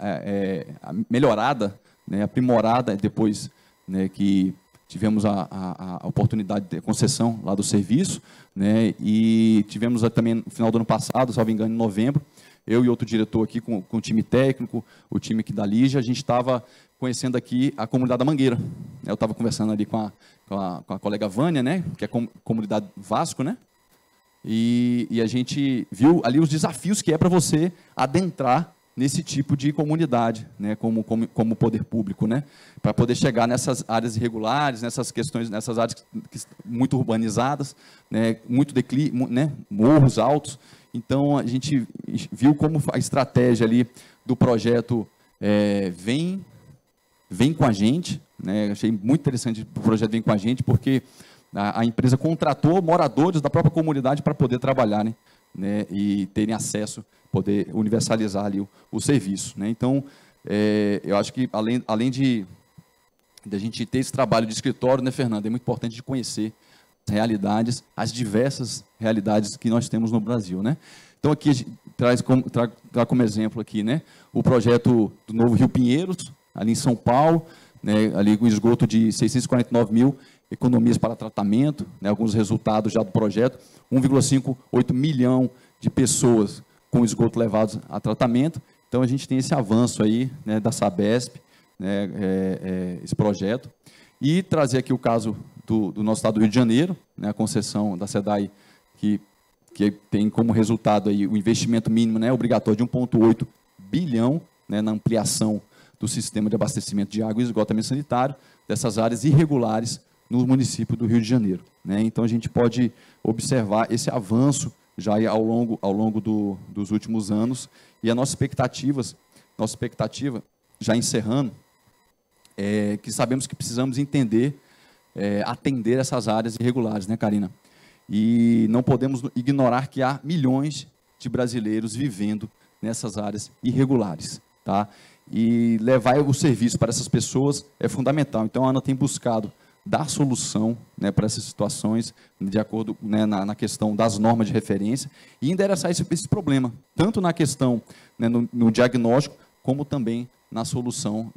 melhorada, né, aprimorada, depois, né, que tivemos a oportunidade de concessão lá do serviço, né, e tivemos também no final do ano passado, salvo engano, em novembro, eu e outro diretor aqui, com o time técnico, o time aqui da Lígia, a gente estava conhecendo aqui a comunidade da Mangueira. Eu estava conversando ali com a colega Vânia, né, que é a comunidade Vasco, né, e a gente viu ali os desafios que é para você adentrar nesse tipo de comunidade, né, como poder público, né, para poder chegar nessas áreas irregulares, nessas questões, nessas áreas muito urbanizadas, né, muito declive, né, morros altos. Então, a gente viu como a estratégia ali do projeto vem com a gente, né? Achei muito interessante o projeto Vem com a gente, porque a empresa contratou moradores da própria comunidade para poder trabalhar, né? E terem acesso, poder universalizar ali o serviço. Né? Então, eu acho que, além de a gente ter esse trabalho de escritório, né, Fernando, é muito importante de conhecer realidades, as diversas realidades que nós temos no Brasil, né? Então aqui a gente traz como exemplo aqui, né, o projeto do novo Rio Pinheiros, ali em São Paulo, né, ali com esgoto de 649 mil economias para tratamento, né, alguns resultados já do projeto, 1,58 milhão de pessoas com esgoto levados a tratamento. Então a gente tem esse avanço aí, né, da Sabesp, né, esse projeto, e trazer aqui o caso do nosso estado do Rio de Janeiro, né, a concessão da SEDAI, que tem como resultado aí o investimento mínimo, né, obrigatório de 1,8 bilhão, né, na ampliação do sistema de abastecimento de água e esgotamento sanitário dessas áreas irregulares no município do Rio de Janeiro. Né? Então, a gente pode observar esse avanço já ao longo dos últimos anos, e a nossa expectativa, já encerrando, é que sabemos que precisamos entender, atender essas áreas irregulares, né, Karina? E não podemos ignorar que há milhões de brasileiros vivendo nessas áreas irregulares, tá? E levar o serviço para essas pessoas é fundamental. Então, a ANA tem buscado dar solução, né, para essas situações, de acordo, né, na questão das normas de referência, e endereçar esse problema, tanto na questão, né, no diagnóstico, como também na solução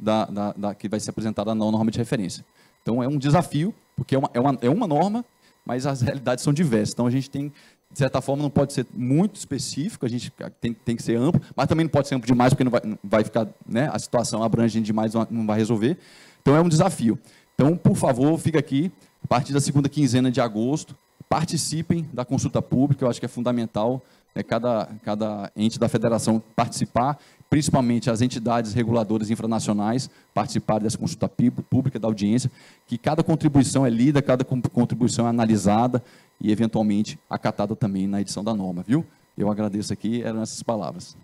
que vai ser apresentada na norma de referência. Então, é um desafio, porque é uma norma, mas as realidades são diversas. Então, a gente tem, de certa forma, não pode ser muito específico, a gente tem que ser amplo, mas também não pode ser amplo demais, porque não vai ficar, né, a situação abrangente demais, não vai resolver. Então, é um desafio. Então, por favor, fica aqui, a partir da segunda quinzena de agosto, participem da consulta pública, eu acho que é fundamental cada ente da federação participar, principalmente as entidades reguladoras infranacionais participarem dessa consulta pública, da audiência, que cada contribuição é lida, cada contribuição é analisada e, eventualmente, acatada também na edição da norma, viu? Eu agradeço aqui, eram essas palavras.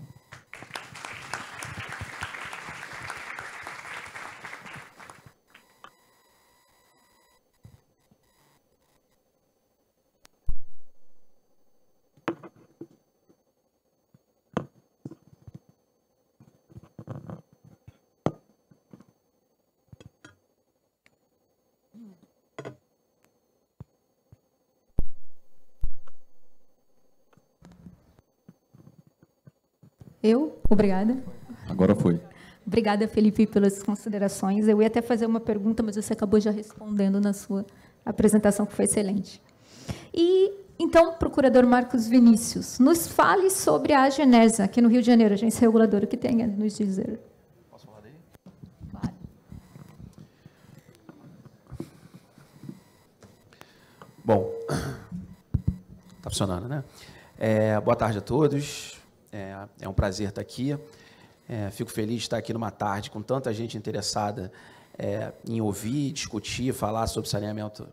Obrigada. Agora foi. Obrigada, Felipe, pelas considerações. Eu ia até fazer uma pergunta, mas você acabou já respondendo na sua apresentação, que foi excelente. E, então, procurador Marcos Vinícius, nos fale sobre a Agenesa, aqui no Rio de Janeiro, agência reguladora, que tem a nos dizer. Posso falar daí? Claro. Bom, está funcionando, né? Boa tarde a todos. É um prazer estar aqui. Fico feliz de estar aqui numa tarde com tanta gente interessada em ouvir, discutir, falar sobre saneamento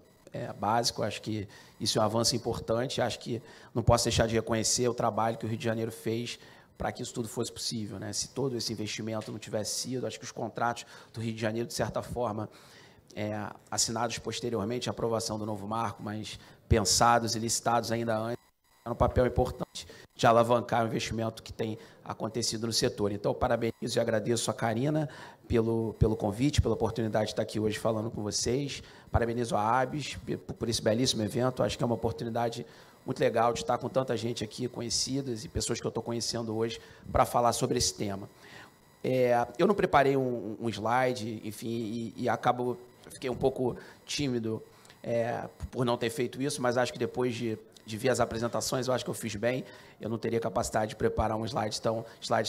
básico. Acho que isso é um avanço importante. Acho que não posso deixar de reconhecer o trabalho que o Rio de Janeiro fez para que isso tudo fosse possível, né? Se todo esse investimento não tivesse sido, acho que os contratos do Rio de Janeiro, de certa forma, assinados posteriormente à aprovação do novo marco, mas pensados e licitados ainda antes, é um papel importante de alavancar o investimento que tem acontecido no setor. Então, parabenizo e agradeço a Karina pelo convite, pela oportunidade de estar aqui hoje falando com vocês. Parabenizo a ABS por esse belíssimo evento. Acho que é uma oportunidade muito legal de estar com tanta gente aqui, conhecidas e pessoas que eu estou conhecendo hoje, para falar sobre esse tema. Eu não preparei um slide, enfim, fiquei um pouco tímido por não ter feito isso, mas acho que depois de ver as apresentações, eu acho que eu fiz bem. Eu não teria capacidade de preparar slides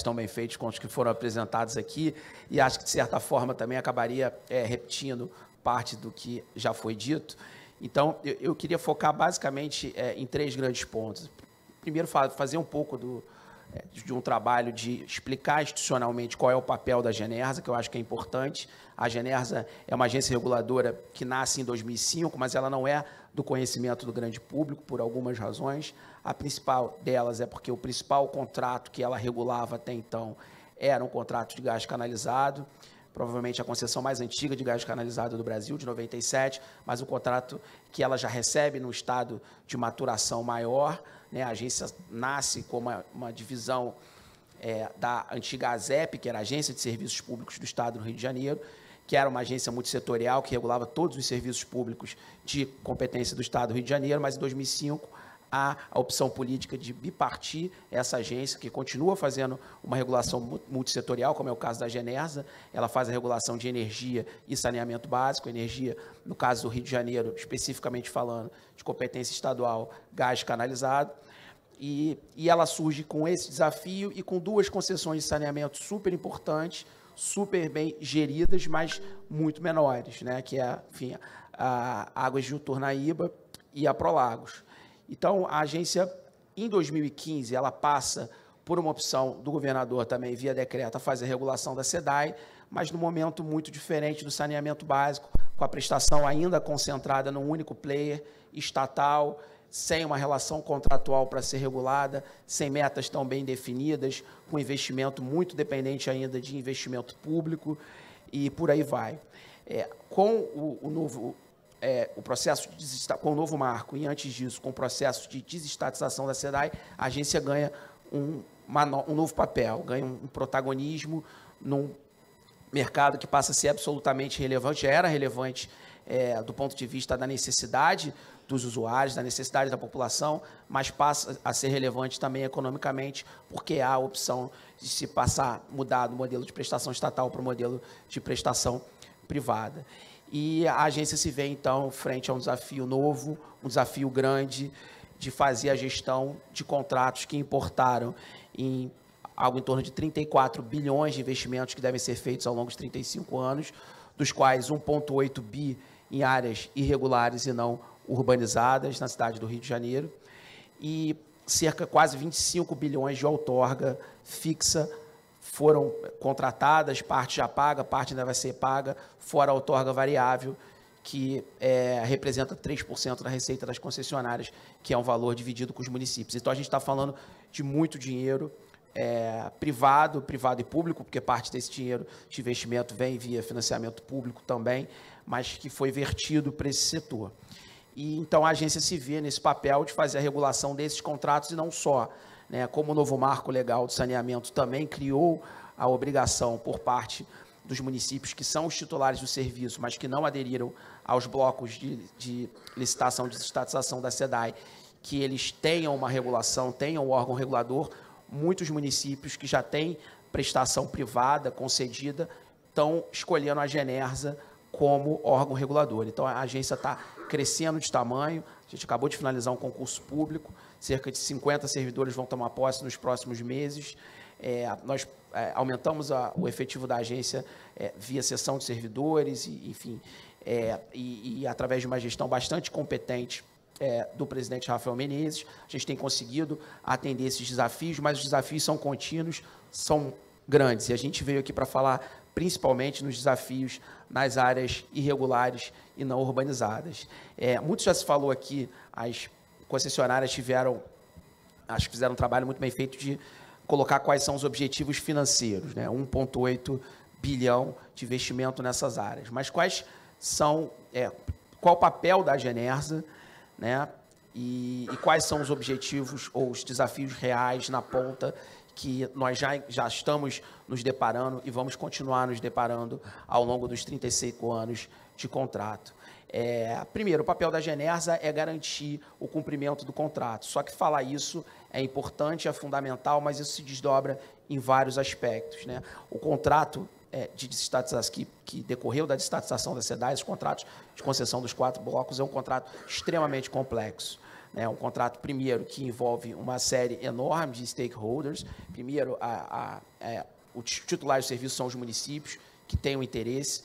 tão bem feitos quanto os que foram apresentados aqui, e acho que, de certa forma, também acabaria repetindo parte do que já foi dito. Então, eu queria focar basicamente em 3 grandes pontos. Primeiro, fazer um pouco de um trabalho de explicar institucionalmente qual é o papel da Genersa, que eu acho que é importante. A Genersa é uma agência reguladora que nasce em 2005, mas ela não é do conhecimento do grande público, por algumas razões. A principal delas é porque o principal contrato que ela regulava até então era um contrato de gás canalizado, provavelmente a concessão mais antiga de gás canalizado do Brasil, de 97, mas um contrato que ela já recebe num estado de maturação maior, né? A agência nasce como uma divisão da antiga ASEP, que era a Agência de Serviços Públicos do Estado do Rio de Janeiro, que era uma agência multissetorial que regulava todos os serviços públicos de competência do Estado do Rio de Janeiro, mas em 2005 há a opção política de bipartir essa agência, que continua fazendo uma regulação multissetorial, como é o caso da Genersa. Ela faz a regulação de energia e saneamento básico, energia, no caso do Rio de Janeiro, especificamente falando, de competência estadual, gás canalizado. E ela surge com esse desafio e com 2 concessões de saneamento super importantes, super bem geridas, mas muito menores, né? Que é, enfim, a Águas de Uturnaíba e a Prolagos. Então, a agência, em 2015, ela passa por uma opção do governador também, via decreto, a fazer a regulação da SEDAI, mas num momento muito diferente do saneamento básico, com a prestação ainda concentrada num único player estatal, sem uma relação contratual para ser regulada, sem metas tão bem definidas, com investimento muito dependente ainda de investimento público, e por aí vai. Com o processo com o novo marco, e antes disso, com o processo de desestatização da SEDAI, a agência ganha um novo papel, ganha um protagonismo num mercado que passa a ser absolutamente relevante, já era relevante do ponto de vista da necessidade dos usuários, da necessidade da população, mas passa a ser relevante também economicamente, porque há a opção de se mudar do modelo de prestação estatal para o modelo de prestação privada. E a agência se vê, então, frente a um desafio novo, um desafio grande, de fazer a gestão de contratos que importaram em algo em torno de 34 bilhões de investimentos que devem ser feitos ao longo de 35 anos, dos quais 1,8 bi em áreas irregulares e não urbanizadas na cidade do Rio de Janeiro e quase 25 bilhões de outorga fixa foram contratadas, parte já paga, parte ainda vai ser paga, fora a outorga variável, que representa 3% da receita das concessionárias, que é um valor dividido com os municípios. Então, a gente está falando de muito dinheiro privado e público, porque parte desse dinheiro de investimento vem via financiamento público também, mas que foi vertido para esse setor. E, então, a agência se vê nesse papel de fazer a regulação desses contratos e não só. Né, como o novo marco legal de saneamento também criou a obrigação por parte dos municípios que são os titulares do serviço, mas que não aderiram aos blocos de licitação, de estatização da SEDAI, que eles tenham uma regulação, tenham um órgão regulador. Muitos municípios que já têm prestação privada concedida estão escolhendo a Genersa como órgão regulador. Então, a agência está crescendo de tamanho, a gente acabou de finalizar um concurso público, cerca de 50 servidores vão tomar posse nos próximos meses. Nós aumentamos o efetivo da agência via cessão de servidores, enfim, e através de uma gestão bastante competente do presidente Rafael Menezes. A gente tem conseguido atender esses desafios, mas os desafios são contínuos, são grandes. E a gente veio aqui para falar principalmente nos desafios nas áreas irregulares e não urbanizadas. Muito já se falou aqui, as concessionárias acho que fizeram um trabalho muito bem feito de colocar quais são os objetivos financeiros, né? 1,8 bilhão de investimento nessas áreas. Mas qual o papel da Genersa, né? E quais são os objetivos ou os desafios reais na ponta que nós já estamos nos deparando e vamos continuar nos deparando ao longo dos 35 anos de contrato. Primeiro, o papel da Genersa é garantir o cumprimento do contrato. Só que falar isso é importante, é fundamental, mas isso se desdobra em vários aspectos, né? O contrato de desestatização que decorreu da desestatização da SEDAI, os contratos de concessão dos 4 blocos, é um contrato extremamente complexo. É um contrato, primeiro, que envolve uma série enorme de stakeholders. Primeiro, os titulares do serviço são os municípios, que têm o interesse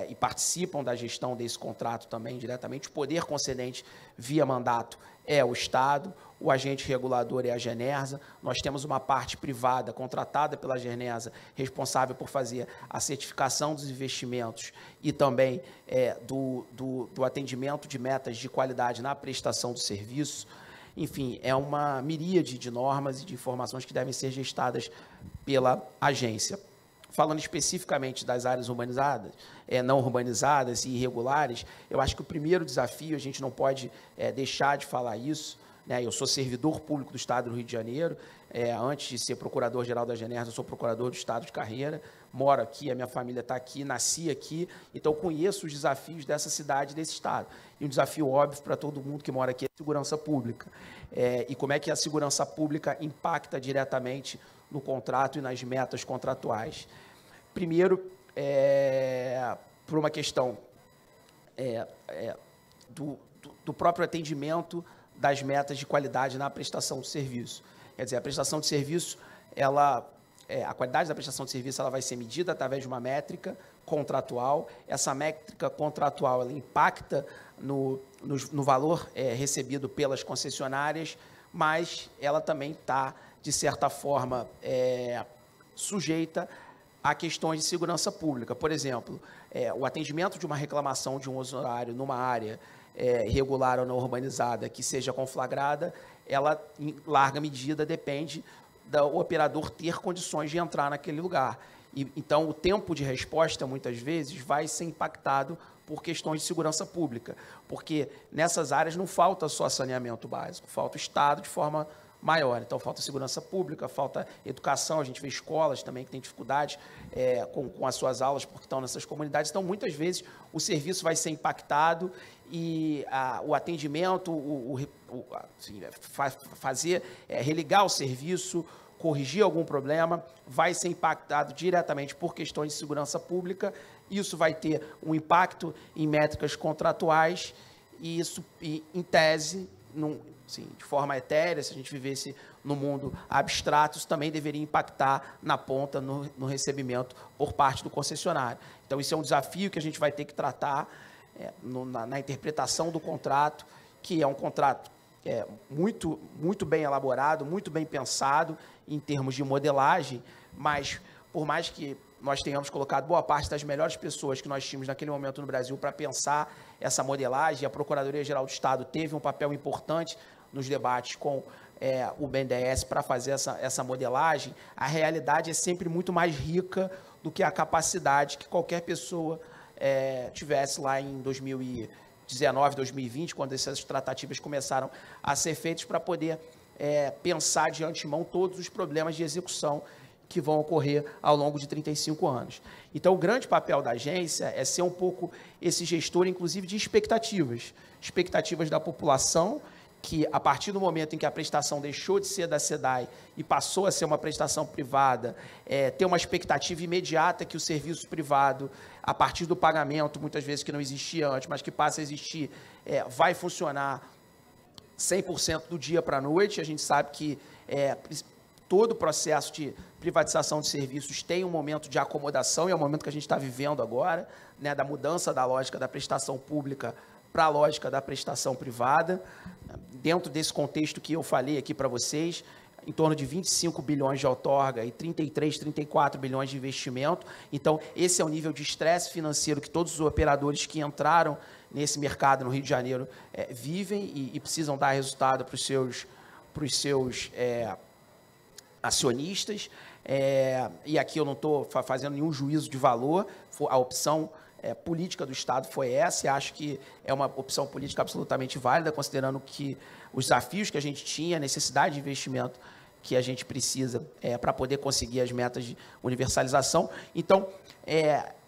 e participam da gestão desse contrato também diretamente. O poder concedente via mandato é o Estado, o agente regulador é a Genersa. Nós temos uma parte privada contratada pela Genersa, responsável por fazer a certificação dos investimentos e também do atendimento de metas de qualidade na prestação do serviço. Enfim, é uma miríade de normas e de informações que devem ser gestadas pela agência. Falando especificamente das áreas urbanizadas, não urbanizadas e irregulares, eu acho que o primeiro desafio, a gente não pode deixar de falar isso, né? Eu sou servidor público do Estado do Rio de Janeiro, antes de ser procurador-geral da Genersa, eu sou procurador do Estado de carreira, moro aqui, a minha família está aqui, nasci aqui, então conheço os desafios dessa cidade, desse Estado. E um desafio óbvio para todo mundo que mora aqui é a segurança pública. E como é que a segurança pública impacta diretamente no contrato e nas metas contratuais. Primeiro, por uma questão do próprio atendimento das metas de qualidade na prestação do serviço. Quer dizer, a prestação de serviço, a qualidade da prestação de serviço ela vai ser medida através de uma métrica contratual. Essa métrica contratual ela impacta no valor recebido pelas concessionárias, mas ela também está, de certa forma, sujeita a questões de segurança pública. Por exemplo, o atendimento de uma reclamação de um usuário numa área irregular ou não urbanizada que seja conflagrada, ela, em larga medida, depende do operador ter condições de entrar naquele lugar. Então, o tempo de resposta, muitas vezes, vai ser impactado por questões de segurança pública, porque nessas áreas não falta só saneamento básico, falta o Estado de forma maior. Então, falta segurança pública, falta educação, a gente vê escolas também que têm dificuldade com as suas aulas porque estão nessas comunidades. Então, muitas vezes, o serviço vai ser impactado e o atendimento, religar o serviço, corrigir algum problema, vai ser impactado diretamente por questões de segurança pública. Isso vai ter um impacto em métricas contratuais e isso, em tese, de forma etérea, se a gente vivesse no mundo abstrato, isso também deveria impactar na ponta, no recebimento por parte do concessionário. Então, isso é um desafio que a gente vai ter que tratar na interpretação do contrato, que é um contrato muito bem elaborado, muito bem pensado em termos de modelagem, mas por mais que nós tenhamos colocado boa parte das melhores pessoas que nós tínhamos naquele momento no Brasil para pensar essa modelagem, a Procuradoria-Geral do Estado teve um papel importante nos debates com o BNDES para fazer essa modelagem, a realidade é sempre muito mais rica do que a capacidade que qualquer pessoa tivesse lá em 2019, 2020, quando essas tratativas começaram a ser feitas, para poder pensar de antemão todos os problemas de execução que vão ocorrer ao longo de 35 anos. Então, o grande papel da agência é ser um pouco esse gestor, inclusive, de expectativas da população, que, a partir do momento em que a prestação deixou de ser da SEDAI e passou a ser uma prestação privada, ter uma expectativa imediata que o serviço privado, a partir do pagamento, muitas vezes que não existia antes, mas que passa a existir, vai funcionar 100% do dia para a noite. A gente sabe que todo o processo de privatização de serviços tem um momento de acomodação, e é o momento que a gente está vivendo agora, né, da mudança da lógica da prestação pública para a lógica da prestação privada. Dentro desse contexto que eu falei aqui para vocês, em torno de 25 bilhões de outorga e 33, 34 bilhões de investimento. Então, esse é o nível de estresse financeiro que todos os operadores que entraram nesse mercado no Rio de Janeiro vivem e precisam dar resultado para os seus acionistas. E aqui eu não estou fazendo nenhum juízo de valor, a opção política do Estado foi essa, e acho que é uma opção política absolutamente válida, considerando que os desafios que a gente tinha, a necessidade de investimento que a gente precisa para poder conseguir as metas de universalização. Então,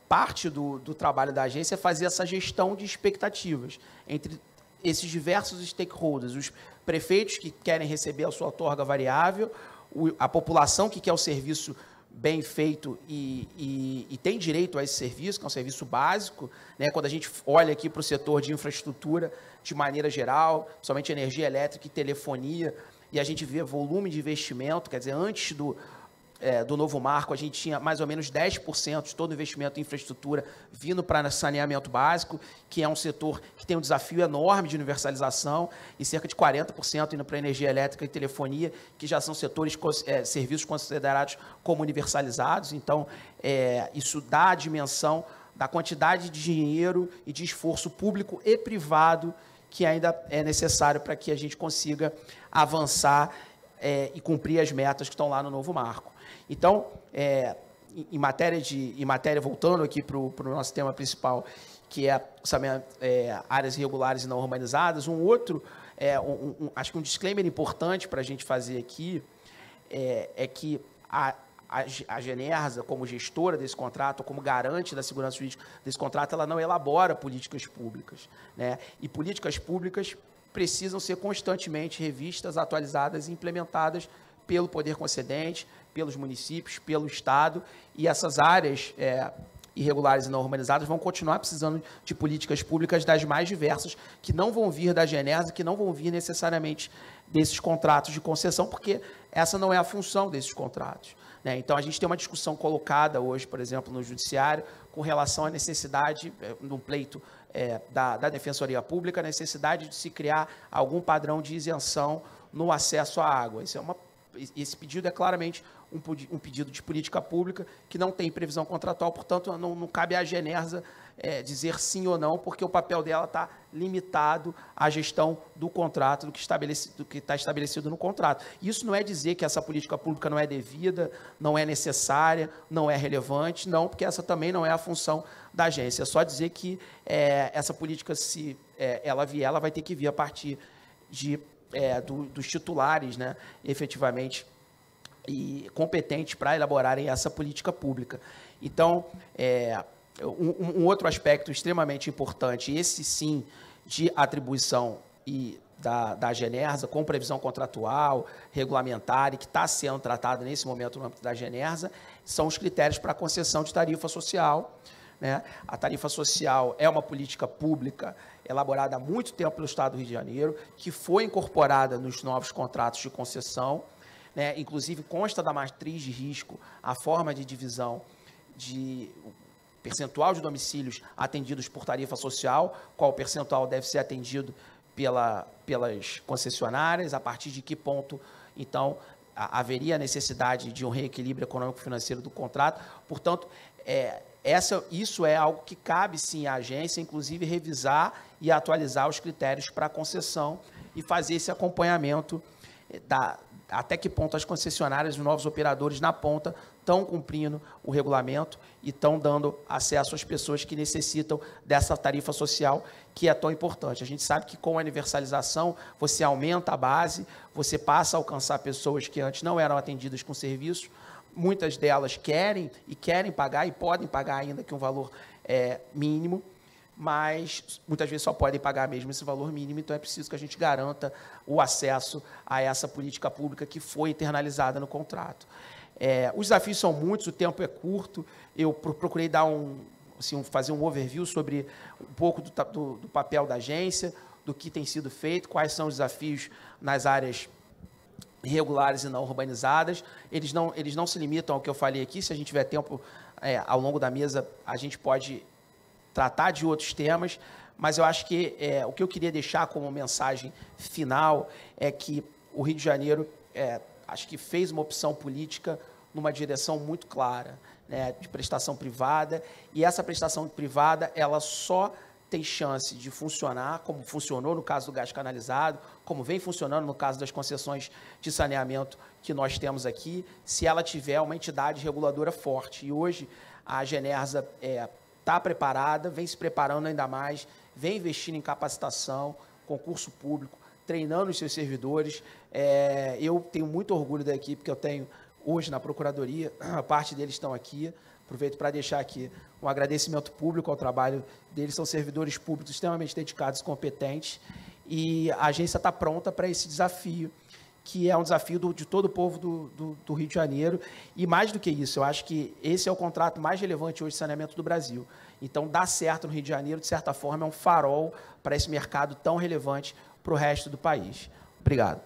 parte do trabalho da agência é fazer essa gestão de expectativas entre esses diversos stakeholders, os prefeitos que querem receber a sua outorga variável, a população que quer o serviço bem feito e tem direito a esse serviço, que é um serviço básico, né? Quando a gente olha aqui para o setor de infraestrutura, de maneira geral, somente energia elétrica e telefonia, e a gente vê volume de investimento, quer dizer, antes do novo marco, a gente tinha mais ou menos 10% de todo o investimento em infraestrutura vindo para saneamento básico, que é um setor que tem um desafio enorme de universalização, e cerca de 40% indo para energia elétrica e telefonia, que já são setores, serviços considerados como universalizados. Então, isso dá a dimensão da quantidade de dinheiro e de esforço público e privado que ainda é necessário para que a gente consiga avançar e cumprir as metas que estão lá no novo marco. Então, em matéria, voltando aqui para o nosso tema principal, que é áreas irregulares e não urbanizadas, acho que um disclaimer importante para a gente fazer aqui é que a Genersa, como gestora desse contrato, como garante da segurança jurídica desse contrato, ela não elabora políticas públicas, né? E políticas públicas precisam ser constantemente revistas, atualizadas e implementadas pelo poder concedente, pelos municípios, pelo Estado, e essas áreas irregulares e não urbanizadas vão continuar precisando de políticas públicas das mais diversas, que não vão vir da Genersa, que não vão vir necessariamente desses contratos de concessão, porque essa não é a função desses contratos, né? Então, a gente tem uma discussão colocada hoje, por exemplo, no Judiciário, com relação à necessidade, no pleito da Defensoria Pública, a necessidade de se criar algum padrão de isenção no acesso à água. Esse pedido é claramente um pedido de política pública que não tem previsão contratual, portanto, não cabe à Genersa dizer sim ou não, porque o papel dela está limitado à gestão do contrato, do que está estabelecido no contrato. Isso não é dizer que essa política pública não é devida, não é necessária, não é relevante, não, porque essa também não é a função da agência. É só dizer que essa política, se ela vier, ela vai ter que vir a partir dos titulares, né, efetivamente, e competentes para elaborarem essa política pública. Então, um outro aspecto extremamente importante, esse sim, de atribuição da Genersa, com previsão contratual, regulamentar, e que está sendo tratado nesse momento no âmbito da Genersa, são os critérios para a concessão de tarifa social, né? A tarifa social é uma política pública elaborada há muito tempo pelo Estado do Rio de Janeiro, que foi incorporada nos novos contratos de concessão, né? Inclusive consta da matriz de risco a forma de divisão percentual de domicílios atendidos por tarifa social, qual percentual deve ser atendido pelas concessionárias, a partir de que ponto, então, haveria a necessidade de um reequilíbrio econômico-financeiro do contrato. Portanto, isso é algo que cabe, sim, à agência, inclusive, revisar e atualizar os critérios para a concessão e fazer esse acompanhamento até que ponto as concessionárias, os novos operadores na ponta, estão cumprindo o regulamento e estão dando acesso às pessoas que necessitam dessa tarifa social, que é tão importante. A gente sabe que com a universalização, você aumenta a base, você passa a alcançar pessoas que antes não eram atendidas com serviço, muitas delas querem pagar e podem pagar ainda que um valor mínimo, mas muitas vezes só podem pagar mesmo esse valor mínimo, então é preciso que a gente garanta o acesso a essa política pública que foi internalizada no contrato. Os desafios são muitos, o tempo é curto, eu procurei dar fazer um overview sobre um pouco do papel da agência, do que tem sido feito, quais são os desafios nas áreas regulares e não urbanizadas. Eles não se limitam ao que eu falei aqui, se a gente tiver tempo ao longo da mesa, a gente pode tratar de outros temas, mas eu acho que o que eu queria deixar como mensagem final é que o Rio de Janeiro, acho que fez uma opção política numa direção muito clara, né, de prestação privada, e essa prestação privada, ela só tem chance de funcionar, como funcionou no caso do gás canalizado, como vem funcionando no caso das concessões de saneamento que nós temos aqui, se ela tiver uma entidade reguladora forte. E hoje a Genersa está preparada, vem se preparando ainda mais, vem investindo em capacitação, concurso público, treinando os seus servidores. Eu tenho muito orgulho da equipe que eu tenho hoje na Procuradoria, a parte deles estão aqui. Aproveito para deixar aqui um agradecimento público ao trabalho deles, são servidores públicos extremamente dedicados e competentes, e a agência está pronta para esse desafio, que é um desafio de todo o povo do Rio de Janeiro, e mais do que isso, eu acho que esse é o contrato mais relevante hoje de saneamento do Brasil. Então, dar certo no Rio de Janeiro, de certa forma, é um farol para esse mercado tão relevante para o resto do país. Obrigado.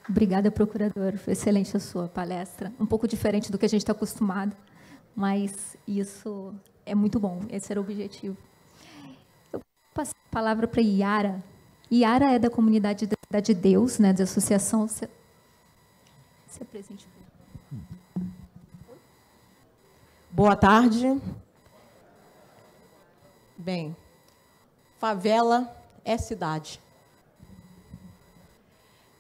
Obrigada, procurador. Foi excelente a sua palestra. Um pouco diferente do que a gente está acostumado, mas isso é muito bom. Esse era o objetivo. Eu passo a palavra para Iara. Iara é da comunidade de Deus, né, da associação. Se apresente. Boa tarde. Bem, favela é cidade.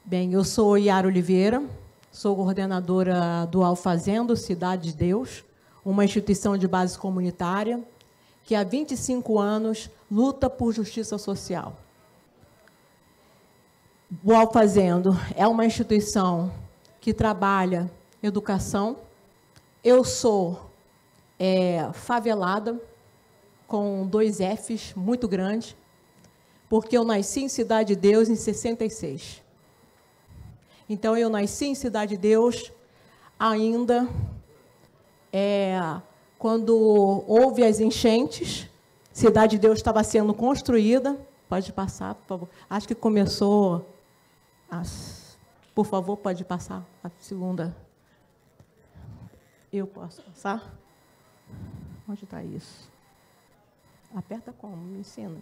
Bem, eu sou Iara Oliveira, sou coordenadora do Alfazendo Cidade de Deus, uma instituição de base comunitária que há 25 anos luta por justiça social. O Alfazendo é uma instituição que trabalha educação. Eu sou favelada, com 2 Fs, muito grande, porque eu nasci em Cidade de Deus em 66. Então, eu nasci em Cidade de Deus ainda quando houve as enchentes. Cidade de Deus estava sendo construída. Pode passar, por favor. Acho que começou... Por favor, pode passar a segunda. Eu posso passar? Onde está isso? Aperta como? Me ensina.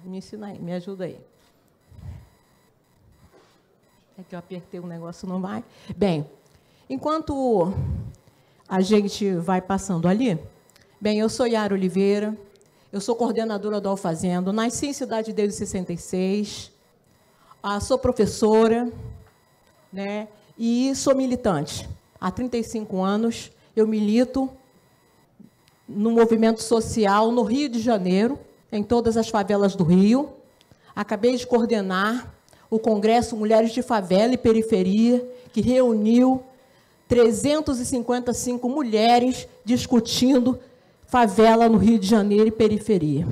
Me ensina aí, me ajuda aí. É que eu apertei o negócio, não vai. Bem, enquanto a gente vai passando ali, bem, eu sou Iara Oliveira, eu sou coordenadora do Alfazendo, nasci em Cidade de Deus em 66, sou professora, né, e sou militante. Há 35 anos eu milito no movimento social no Rio de Janeiro, em todas as favelas do Rio. Acabei de coordenar o Congresso Mulheres de Favela e Periferia, que reuniu 355 mulheres discutindo favela no Rio de Janeiro e periferia.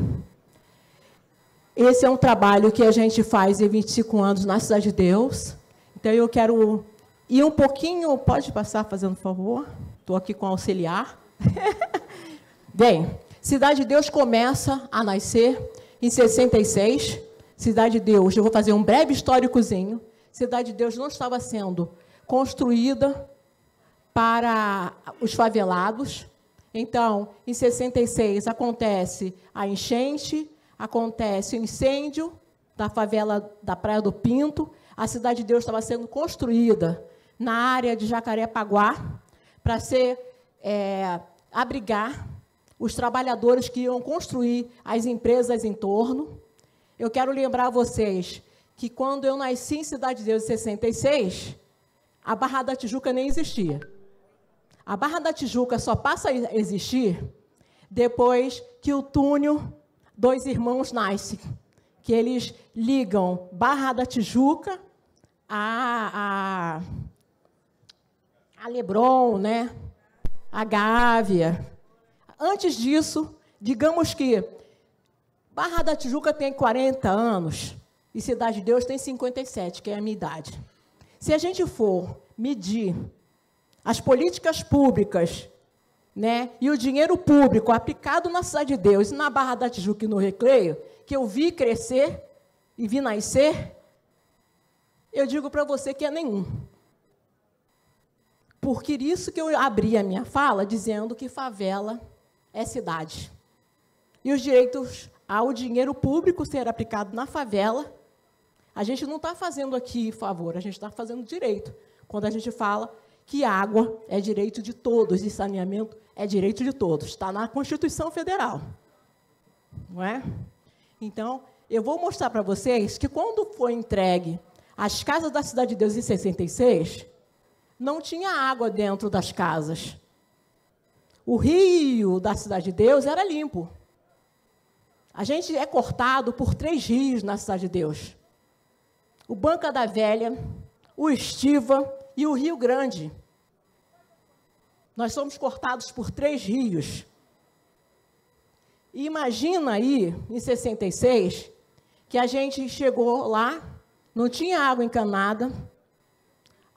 Esse é um trabalho que a gente faz em 25 anos na Cidade de Deus. Então, eu quero ir um pouquinho... Pode passar, fazendo favor? Estou aqui com auxiliar. Bem, Cidade de Deus começa a nascer em 66. Cidade de Deus, eu vou fazer um breve históricozinho. Cidade de Deus não estava sendo construída para os favelados. Então, em 66, acontece a enchente, acontece o incêndio da favela da Praia do Pinto. A Cidade de Deus estava sendo construída na área de Jacarepaguá para abrigar os trabalhadores que iam construir as empresas em torno. Eu quero lembrar a vocês que, quando eu nasci em Cidade de Deus, em 66, a Barra da Tijuca nem existia. A Barra da Tijuca só passa a existir depois que o túnel Dois Irmãos nasce, que eles ligam Barra da Tijuca a Lebron, né? A Gávea. Antes disso, digamos que Barra da Tijuca tem 40 anos e Cidade de Deus tem 57, que é a minha idade. Se a gente for medir as políticas públicas, né, e o dinheiro público aplicado na Cidade de Deus, na Barra da Tijuca e no Recreio, que eu vi crescer e vi nascer, eu digo para você que é nenhum. Por isso que eu abri a minha fala dizendo que favela é cidade. E os direitos ao dinheiro público ser aplicado na favela, a gente não está fazendo aqui favor, a gente está fazendo direito. Quando a gente fala que água é direito de todos e saneamento é direito de todos. Está na Constituição Federal. Não é? Então, eu vou mostrar para vocês que, quando foi entregue as casas da Cidade de Deus em 66, não tinha água dentro das casas. O rio da Cidade de Deus era limpo. A gente é cortado por 3 rios na Cidade de Deus. O Banca da Velha, o Estiva e o Rio Grande. Nós somos cortados por 3 rios. E imagina aí, em 66, que a gente chegou lá, não tinha água encanada,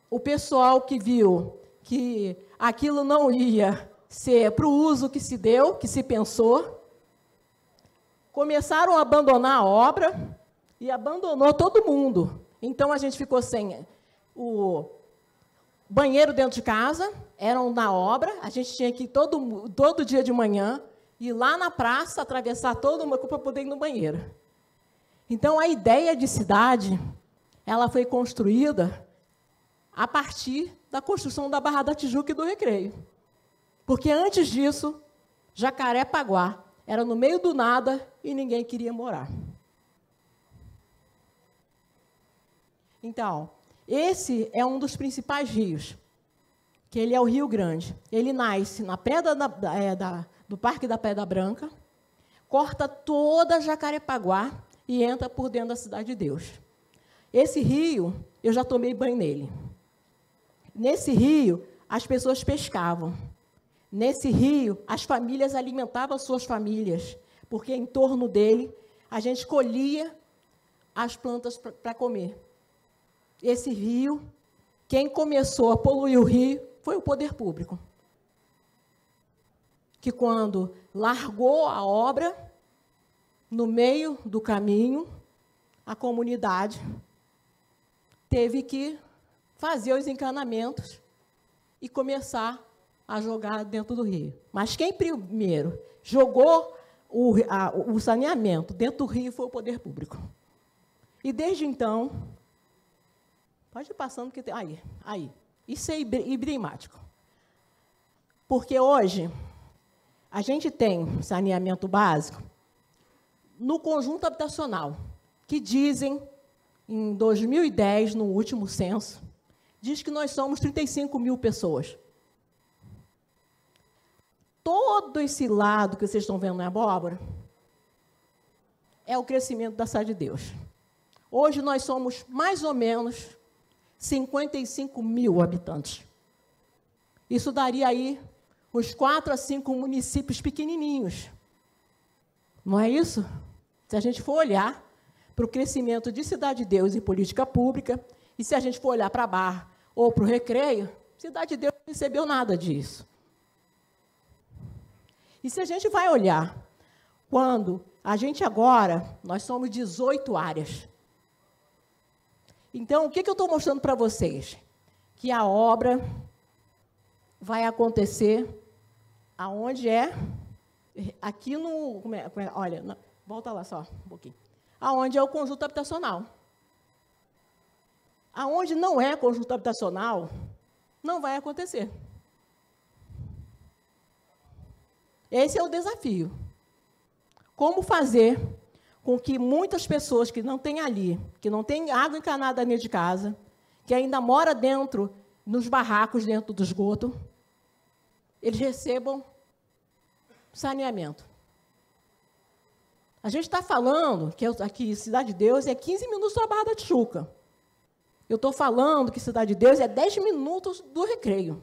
o pessoal que viu que aquilo não ia ser para o uso que se deu, que se pensou, começaram a abandonar a obra e abandonou todo mundo. Então, a gente ficou sem o banheiro dentro de casa, eram na obra, a gente tinha que ir todo dia de manhã, ir lá na praça, atravessar toda uma rua para poder ir no banheiro. Então, a ideia de cidade, ela foi construída a partir da construção da Barra da Tijuca e do Recreio. Porque, antes disso, Jacarepaguá era no meio do nada e ninguém queria morar. Então, esse é um dos principais rios, que ele é o Rio Grande. Ele nasce na pedra do Parque da Pedra Branca, corta toda Jacarepaguá e entra por dentro da Cidade de Deus. Esse rio, eu já tomei banho nele. Nesse rio, as pessoas pescavam. Nesse rio, as famílias alimentavam as suas famílias, porque em torno dele, a gente colhia as plantas para comer. Esse rio, quem começou a poluir o rio foi o poder público, que, quando largou a obra, no meio do caminho, a comunidade teve que fazer os encanamentos e começar a jogar dentro do rio. Mas quem primeiro jogou o saneamento dentro do rio foi o poder público. E, desde então, pode ir passando, que tem. Aí. Isso é emblemático. Porque hoje a gente tem saneamento básico no conjunto habitacional, que dizem, em 2010, no último censo, diz que nós somos 35 mil pessoas. Todo esse lado que vocês estão vendo na abóbora é o crescimento da Cidade de Deus. Hoje nós somos mais ou menos 55 mil habitantes. Isso daria aí uns 4 a 5 municípios pequenininhos. Não é isso? Se a gente for olhar para o crescimento de Cidade de Deus e política pública, e se a gente for olhar para a Barra ou para o Recreio, Cidade de Deus não recebeu nada disso. E se a gente vai olhar, quando a gente agora, nós somos 18 áreas. Então, o que eu estou mostrando para vocês? Que a obra vai acontecer aonde é? Aqui no... olha, volta lá só um pouquinho. Aonde é o conjunto habitacional. Aonde não é conjunto habitacional, não vai acontecer. Esse é o desafio. Como fazer com que muitas pessoas que não têm ali, que não têm água encanada dentro de casa, que ainda moram dentro, nos barracos, dentro do esgoto, eles recebam saneamento. A gente está falando que aqui Cidade de Deus é 15 minutos da Barra da Tijuca. Eu estou falando que Cidade de Deus é 10 minutos do Recreio.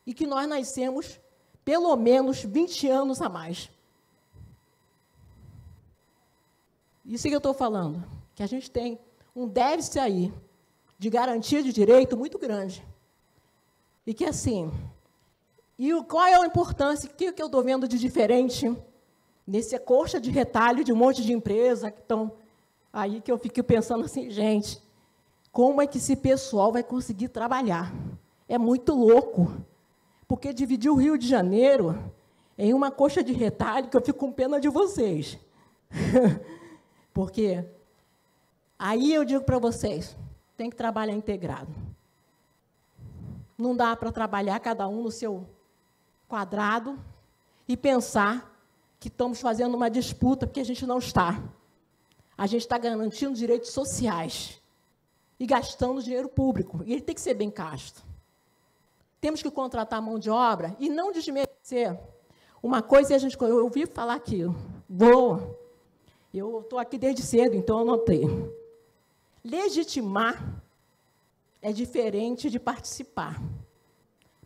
E que nós nascemos pelo menos 20 anos a mais. Isso que eu estou falando, que a gente tem um déficit aí de garantia de direito muito grande. E que assim, qual é a importância, o que eu estou vendo de diferente nesse coxa de retalho de um monte de empresas que estão aí, que eu fico pensando assim, gente, como é que esse pessoal vai conseguir trabalhar? É muito louco, porque dividir o Rio de Janeiro em uma coxa de retalho, que eu fico com pena de vocês. Porque aí eu digo para vocês, tem que trabalhar integrado. Não dá para trabalhar cada um no seu quadrado e pensar que estamos fazendo uma disputa, porque a gente não está. A gente está garantindo direitos sociais e gastando dinheiro público. E ele tem que ser bem gasto. Temos que contratar mão de obra e não desmerecer. Uma coisa, eu ouvi falar aqui, eu estou aqui desde cedo, então eu notei. Legitimar é diferente de participar.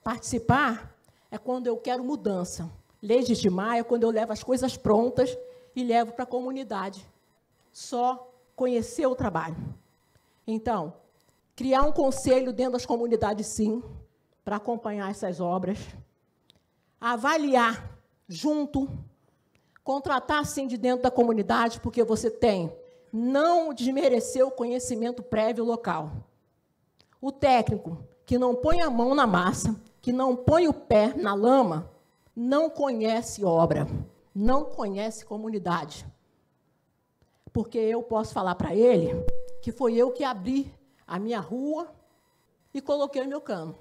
Participar é quando eu quero mudança. Legitimar é quando eu levo as coisas prontas e levo para a comunidade. Só conhecer o trabalho. Então, criar um conselho dentro das comunidades, sim, para acompanhar essas obras. Avaliar junto. Contratar, sim, de dentro da comunidade, porque você tem. Não desmerecer o conhecimento prévio local. O técnico que não põe a mão na massa, que não põe o pé na lama, não conhece obra, não conhece comunidade. Porque eu posso falar para ele que foi eu que abri a minha rua e coloquei o meu cano.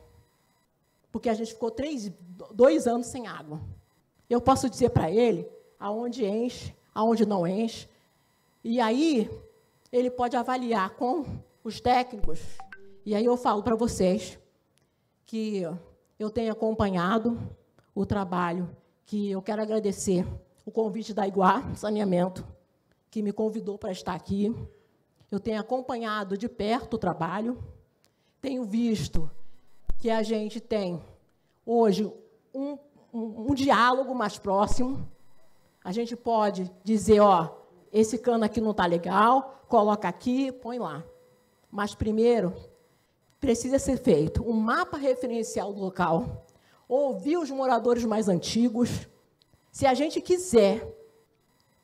Porque a gente ficou 2 anos sem água. Eu posso dizer para ele aonde enche, aonde não enche. E aí, ele pode avaliar com os técnicos. E aí eu falo para vocês que eu tenho acompanhado o trabalho, que eu quero agradecer o convite da Iguá Saneamento, que me convidou para estar aqui. Eu tenho acompanhado de perto o trabalho, tenho visto que a gente tem, hoje, um diálogo mais próximo. A gente pode dizer, ó, esse cano aqui não está legal, coloca aqui, põe lá. Mas, primeiro, precisa ser feito um mapa referencial do local, ouvir os moradores mais antigos, se a gente quiser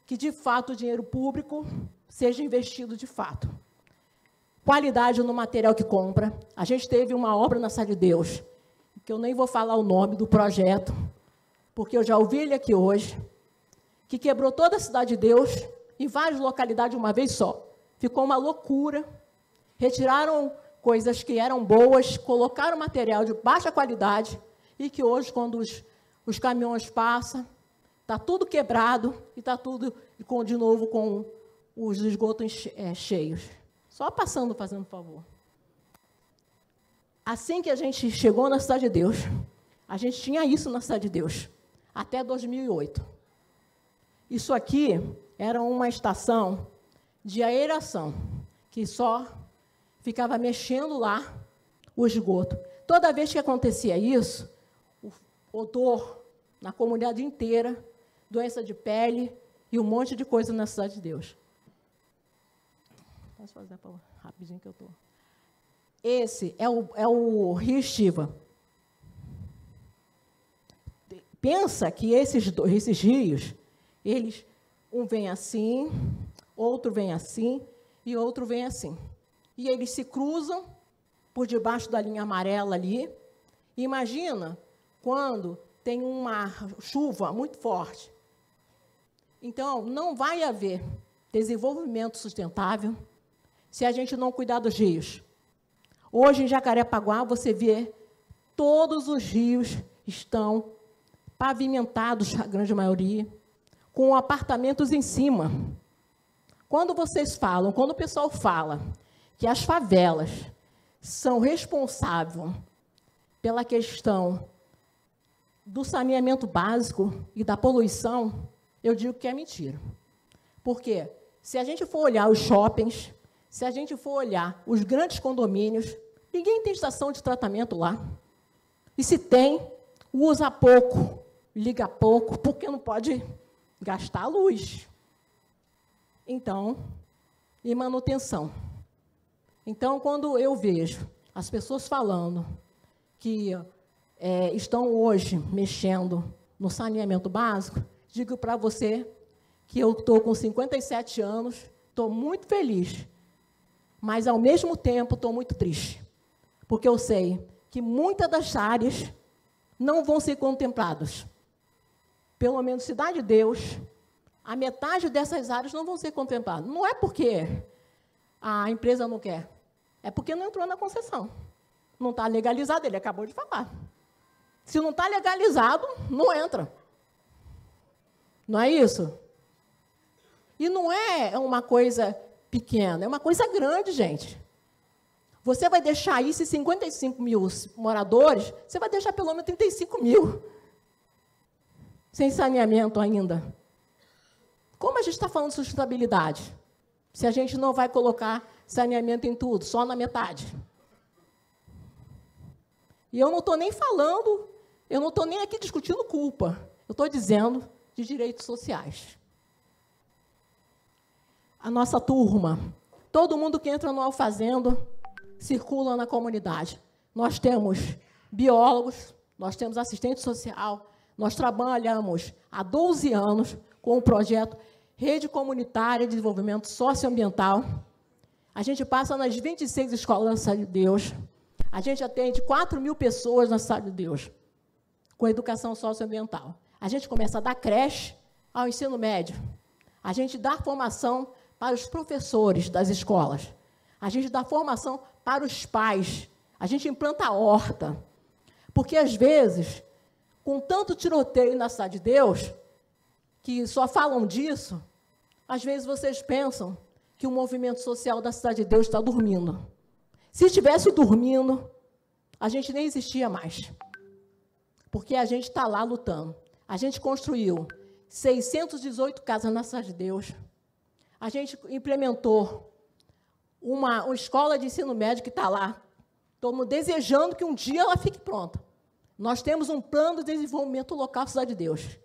que, de fato, o dinheiro público seja investido de fato. Qualidade no material que compra. A gente teve uma obra na Cidade de Deus, que eu nem vou falar o nome do projeto, porque eu já ouvi ele aqui hoje, que quebrou toda a Cidade de Deus, em várias localidades de uma vez só. Ficou uma loucura. Retiraram coisas que eram boas, colocaram material de baixa qualidade, e que hoje, quando os caminhões passam, está tudo quebrado e está tudo, de novo, com os esgotos cheios. Só passando, fazendo favor. Assim que a gente chegou na Cidade de Deus, a gente tinha isso na Cidade de Deus, até 2008. Isso aqui era uma estação de aeração, que só ficava mexendo lá o esgoto. Toda vez que acontecia isso, o odor na comunidade inteira, doença de pele e um monte de coisa na Cidade de Deus. Posso fazer rapidinho que eu estou... Esse é o Rio Estiva. Pensa que esses rios, eles, um vem assim, outro vem assim e outro vem assim. e eles se cruzam por debaixo da linha amarela ali. Imagina quando tem uma chuva muito forte. Então, não vai haver desenvolvimento sustentável se a gente não cuidar dos rios. Hoje, em Jacarepaguá, você vê todos os rios estão pavimentados, a grande maioria, com apartamentos em cima. Quando o pessoal fala que as favelas são responsáveis pela questão do saneamento básico e da poluição, eu digo que é mentira. Porque se a gente for olhar os shoppings, se a gente for olhar os grandes condomínios, ninguém tem estação de tratamento lá. E se tem, usa pouco, liga pouco, porque não pode gastar a luz. Então, e manutenção. Então, quando eu vejo as pessoas falando que estão hoje mexendo no saneamento básico, digo para você que eu estou com 57 anos, estou muito feliz, mas, ao mesmo tempo, estou muito triste, porque eu sei que muitas das áreas não vão ser contempladas. Pelo menos, Cidade de Deus, a metade dessas áreas não vão ser contempladas. Não é porque a empresa não quer, é porque não entrou na concessão. Não está legalizado, ele acabou de falar. Se não está legalizado, não entra. Não é isso? E não é uma coisa pequena, é uma coisa grande, gente. Você vai deixar aí, se 55 mil moradores, você vai deixar pelo menos 35 mil sem saneamento ainda. Como a gente está falando de sustentabilidade? Se a gente não vai colocar saneamento em tudo, só na metade. E eu não estou nem falando, eu não estou nem aqui discutindo culpa. Eu estou dizendo de direitos sociais. A nossa turma, todo mundo que entra no Alfazendo, circula na comunidade. Nós temos biólogos, nós temos assistente social, nós trabalhamos há 12 anos com o projeto Rede Comunitária de Desenvolvimento Socioambiental. A gente passa nas 26 escolas da Cidade de Deus. A gente atende 4 mil pessoas na Cidade de Deus, com educação socioambiental. A gente começa da creche ao ensino médio. A gente dá formação para os professores das escolas. A gente dá formação para os pais. A gente implanta a horta. Porque, às vezes, com tanto tiroteio na Cidade de Deus, que só falam disso, às vezes vocês pensam que o movimento social da Cidade de Deus está dormindo. Se estivesse dormindo, a gente nem existia mais. Porque a gente está lá lutando. A gente construiu 618 casas na Cidade de Deus. A gente implementou uma escola de ensino médio que está lá. Estamos desejando que um dia ela fique pronta. Nós temos um plano de desenvolvimento local na Cidade de Deus.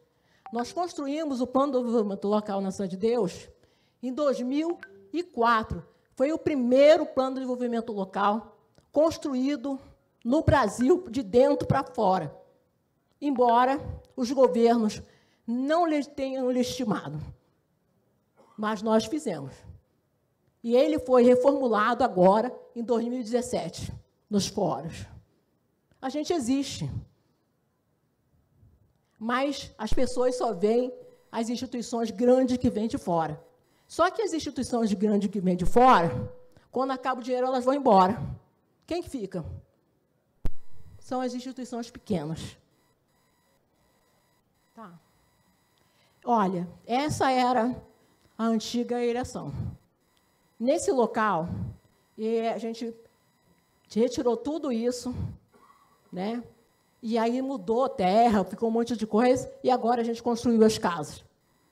Nós construímos o plano de desenvolvimento local na Cidade de Deus em 2004. Foi o primeiro plano de desenvolvimento local construído no Brasil, de dentro para fora. Embora os governos não tenham legitimado. Mas nós fizemos. E ele foi reformulado agora, em 2017, nos fóruns. A gente existe. Mas as pessoas só veem as instituições grandes que vêm de fora. Só que as instituições grandes que vêm de fora, quando acaba o dinheiro, elas vão embora. Quem que fica? São as instituições pequenas. Tá. Olha, essa era a antiga ereção. Nesse local, a gente retirou tudo isso, né? E aí mudou a terra, ficou um monte de coisa, e agora a gente construiu as casas.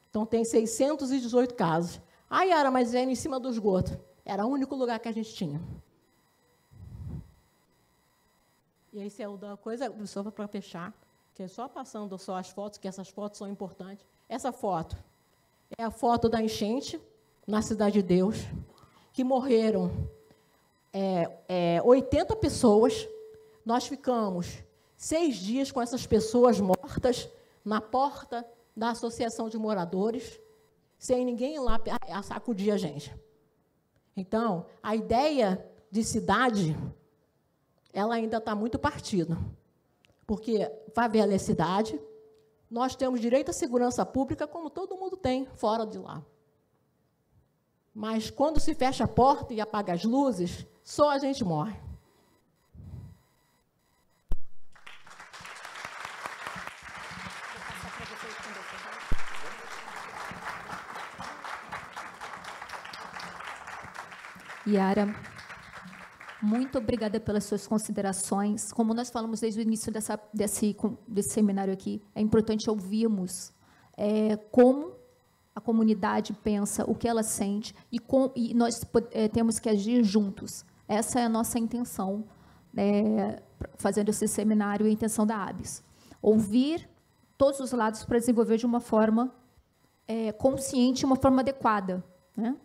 Então, tem 618 casas. Ah, Yara, mas era em cima do esgoto. Era o único lugar que a gente tinha. E esse é o da coisa, só para fechar, que é só passando só as fotos, que essas fotos são importantes. Essa foto é a foto da enchente na Cidade de Deus, que morreram 80 pessoas. Nós ficamos 6 dias com essas pessoas mortas na porta da Associação de Moradores, sem ninguém ir lá sacudir a gente. Então, a ideia de cidade, ela ainda está muito partida. Porque favela é cidade, nós temos direito à segurança pública, como todo mundo tem, fora de lá. Mas, quando se fecha a porta e apaga as luzes, só a gente morre. Yara, muito obrigada pelas suas considerações. Como nós falamos desde o início desse seminário aqui, é importante ouvirmos como a comunidade pensa, o que ela sente, e nós temos que agir juntos. Essa é a nossa intenção, fazendo esse seminário, e a intenção da ABS. Ouvir todos os lados para desenvolver de uma forma consciente, uma forma adequada, né?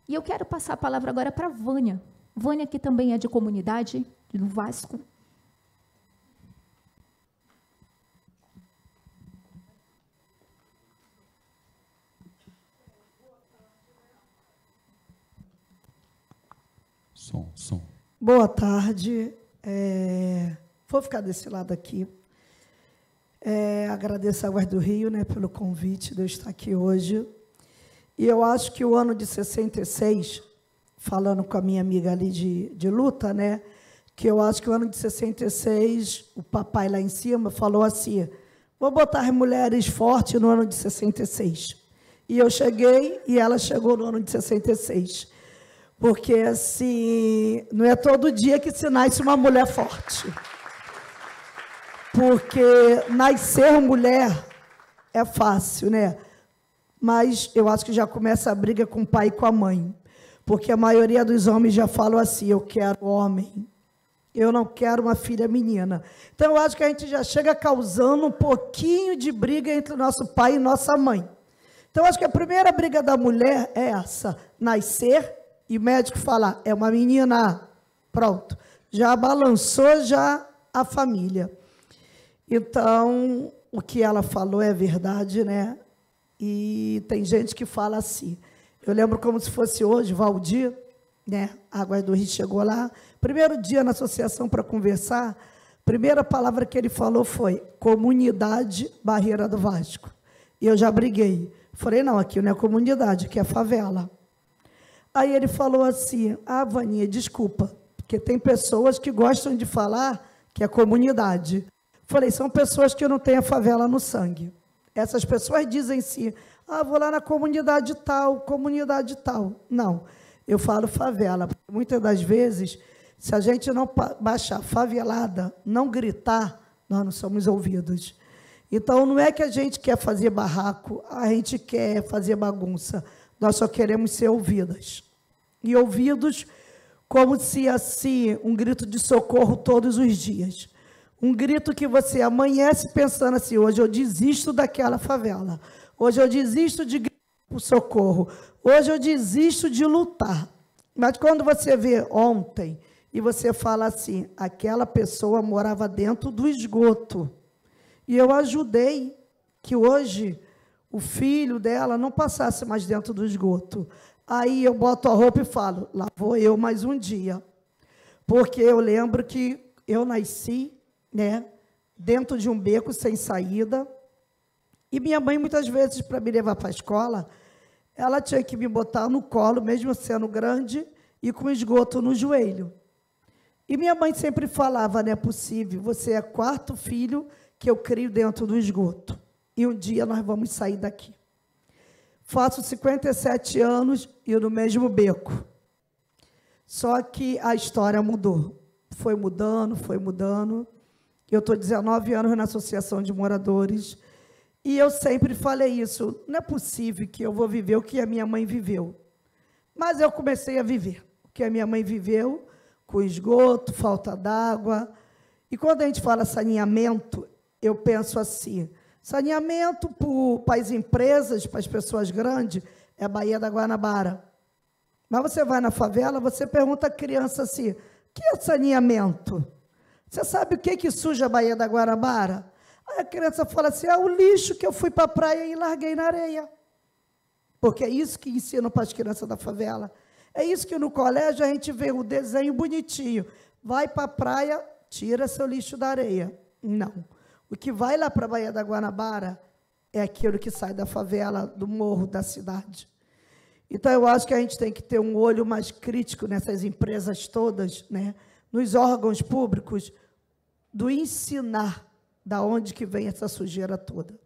E eu quero passar a palavra agora para a Vânia. Vânia, que também é de comunidade, do Vasco. Som. Boa tarde. Vou ficar desse lado aqui. Agradeço a Guarda do Rio, né, pelo convite de eu estar aqui hoje. E eu acho que o ano de 66, falando com a minha amiga ali de luta, né, que eu acho que o ano de 66, o papai lá em cima falou assim, vou botar as mulheres fortes no ano de 66. E eu cheguei e ela chegou no ano de 66. Porque, assim, não é todo dia que se nasce uma mulher forte. Porque nascer mulher é fácil, né? Mas eu acho que já começa a briga com o pai e com a mãe. Porque a maioria dos homens já falam assim, eu quero homem, eu não quero uma filha menina. Então, eu acho que a gente já chega causando um pouquinho de briga entre o nosso pai e nossa mãe. Então, eu acho que a primeira briga da mulher é essa, nascer e o médico falar, é uma menina, pronto. Já balançou já a família. Então, o que ela falou é verdade, né? E tem gente que fala assim. Eu lembro como se fosse hoje, Valdir, né? A Guarda do Rio chegou lá, primeiro dia na associação para conversar, a primeira palavra que ele falou foi Comunidade Barreira do Vasco. E eu já briguei. Falei, não, aqui não é comunidade, aqui é favela. Aí ele falou assim, Vaninha, desculpa, porque tem pessoas que gostam de falar que é comunidade. Falei, são pessoas que não têm a favela no sangue. Essas pessoas dizem assim, vou lá na comunidade tal. Não, eu falo favela. Muitas das vezes, se a gente não baixar favelada, não gritar, nós não somos ouvidos. Então, não é que a gente quer fazer barraco, a gente quer fazer bagunça. Nós só queremos ser ouvidas. E ouvidos como se, assim, um grito de socorro todos os dias. Um grito que você amanhece pensando assim, hoje eu desisto daquela favela. Hoje eu desisto de gritar por socorro. Hoje eu desisto de lutar. Mas quando você vê ontem e você fala assim, aquela pessoa morava dentro do esgoto. E eu ajudei que hoje o filho dela não passasse mais dentro do esgoto. Aí eu boto a roupa e falo, lá vou eu mais um dia. Porque eu lembro que eu nasci, né, dentro de um beco sem saída, e minha mãe, muitas vezes, para me levar para a escola, ela tinha que me botar no colo, mesmo sendo grande, e com esgoto no joelho. E minha mãe sempre falava, não é possível, você é quarto filho que eu crio dentro do esgoto, e um dia nós vamos sair daqui. Faço 57 anos e no mesmo beco. Só que a história mudou. Foi mudando. Eu estou 19 anos na Associação de Moradores e eu sempre falei isso, não é possível que eu vou viver o que a minha mãe viveu. Mas eu comecei a viver o que a minha mãe viveu, com esgoto, falta d'água. E quando a gente fala saneamento, eu penso assim, saneamento para as empresas, para as pessoas grandes, é a Baía da Guanabara. Mas você vai na favela, você pergunta à criança assim, o que é saneamento? Você sabe o que suja a Baía da Guanabara? Aí a criança fala assim, o lixo que eu fui para a praia e larguei na areia. Porque é isso que ensinam para as crianças da favela. É isso que no colégio a gente vê o desenho bonitinho. Vai para a praia, tira seu lixo da areia. Não. O que vai lá para a Baía da Guanabara é aquilo que sai da favela, do morro, da cidade. Então, eu acho que a gente tem que ter um olho mais crítico nessas empresas todas, né? Nos órgãos públicos, do ensinar da onde que vem essa sujeira toda.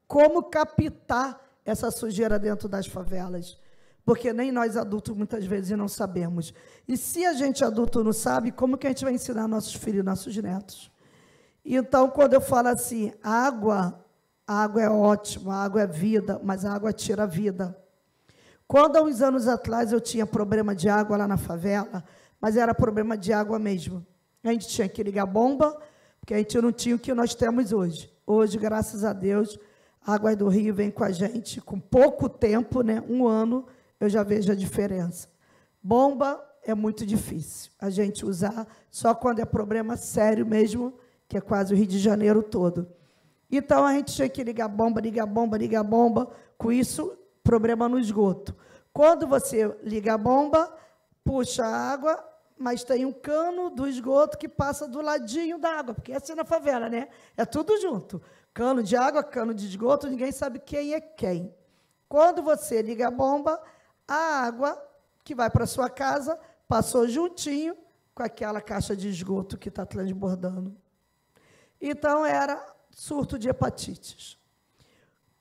Como captar essa sujeira dentro das favelas. Porque nem nós adultos, muitas vezes, não sabemos. E se a gente adulto não sabe, como que a gente vai ensinar nossos filhos, nossos netos? Então, quando eu falo assim, a água é ótima, a água é vida, mas a água tira a vida. Quando, há uns anos atrás, eu tinha problema de água lá na favela, mas era problema de água mesmo. A gente tinha que ligar bomba, porque a gente não tinha o que nós temos hoje. Hoje, graças a Deus, a Água do Rio vem com a gente com pouco tempo, né? 1 ano, eu já vejo a diferença. Bomba é muito difícil a gente usar, só quando é problema sério mesmo, que é quase o Rio de Janeiro todo. Então, a gente tinha que ligar bomba, ligar bomba, ligar bomba, com isso, problema no esgoto. Quando você liga a bomba, puxa a água, mas tem um cano do esgoto que passa do ladinho da água, porque é assim na favela, né? É tudo junto. Cano de água, cano de esgoto, ninguém sabe quem é quem. Quando você liga a bomba, a água que vai para a sua casa passou juntinho com aquela caixa de esgoto que está transbordando. Então, era surto de hepatites.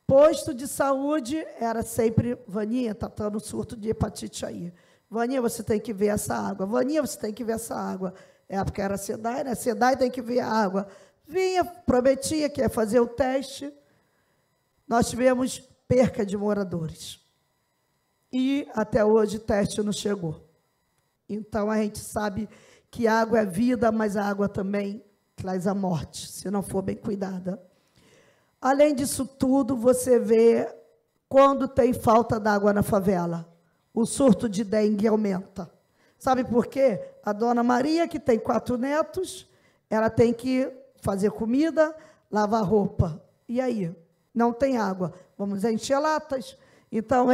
Posto de saúde era sempre, Vaninha, está dando surto de hepatite aí. Vaninha, você tem que ver essa água. Vaninha, você tem que ver essa água. É porque era SEDAI, né? SEDAI tem que ver a água. Vinha, prometia que ia fazer o teste. Nós tivemos perca de moradores. E, até hoje, o teste não chegou. Então, a gente sabe que a água é vida, mas a água também traz a morte, se não for bem cuidada. Além disso tudo, você vê quando tem falta d'água na favela. O surto de dengue aumenta. Sabe por quê? A dona Maria, que tem 4 netos, ela tem que fazer comida, lavar roupa. E aí? Não tem água. Vamos encher latas. Então,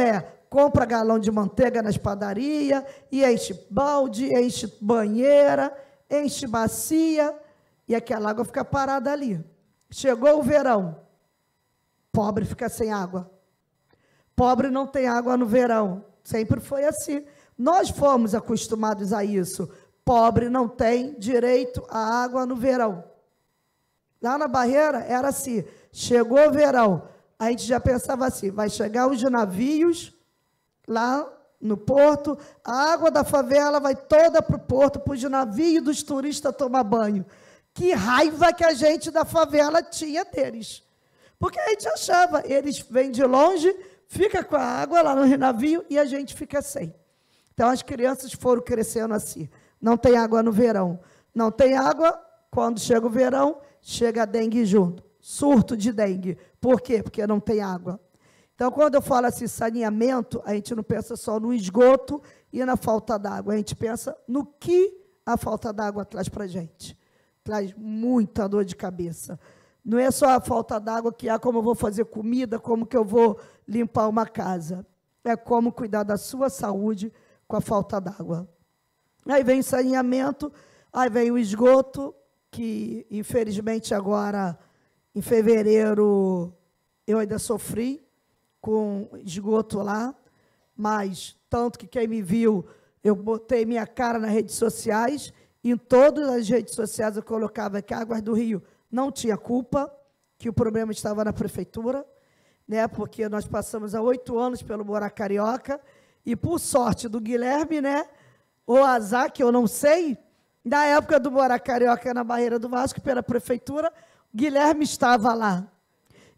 compra galão de manteiga nas padarias, e enche balde, enche banheira, enche bacia, e aquela água fica parada ali. Chegou o verão, pobre fica sem água. Pobre não tem água no verão. Sempre foi assim. Nós fomos acostumados a isso. Pobre não tem direito à água no verão. Lá na Barreira era assim. Chegou o verão, a gente já pensava assim, vai chegar os navios lá no porto, a água da favela vai toda para o porto, para os navios dos turistas tomar banho. Que raiva que a gente da favela tinha deles. Porque a gente achava, eles vêm de longe, fica com a água lá no navio e a gente fica sem. Então, as crianças foram crescendo assim. Não tem água no verão. Não tem água, quando chega o verão, chega a dengue junto. Surto de dengue. Por quê? Porque não tem água. Então, quando eu falo assim, saneamento, a gente não pensa só no esgoto e na falta d'água. A gente pensa no que a falta d'água traz para a gente. Traz muita dor de cabeça. Não é só a falta d'água que há como eu vou fazer comida, como que eu vou limpar uma casa. É como cuidar da sua saúde com a falta d'água. Aí vem o saneamento, aí vem o esgoto, que, infelizmente, agora, em fevereiro, eu ainda sofri com esgoto lá, mas, tanto que quem me viu, eu botei minha cara nas redes sociais, e em todas as redes sociais eu colocava que a Águas do Rio não tinha culpa, que o problema estava na prefeitura, né, porque nós passamos há 8 anos pelo Morar Carioca, e por sorte do Guilherme, né, ou azar, que eu não sei, na época do Morar Carioca na Barreira do Vasco, pela prefeitura, o Guilherme estava lá.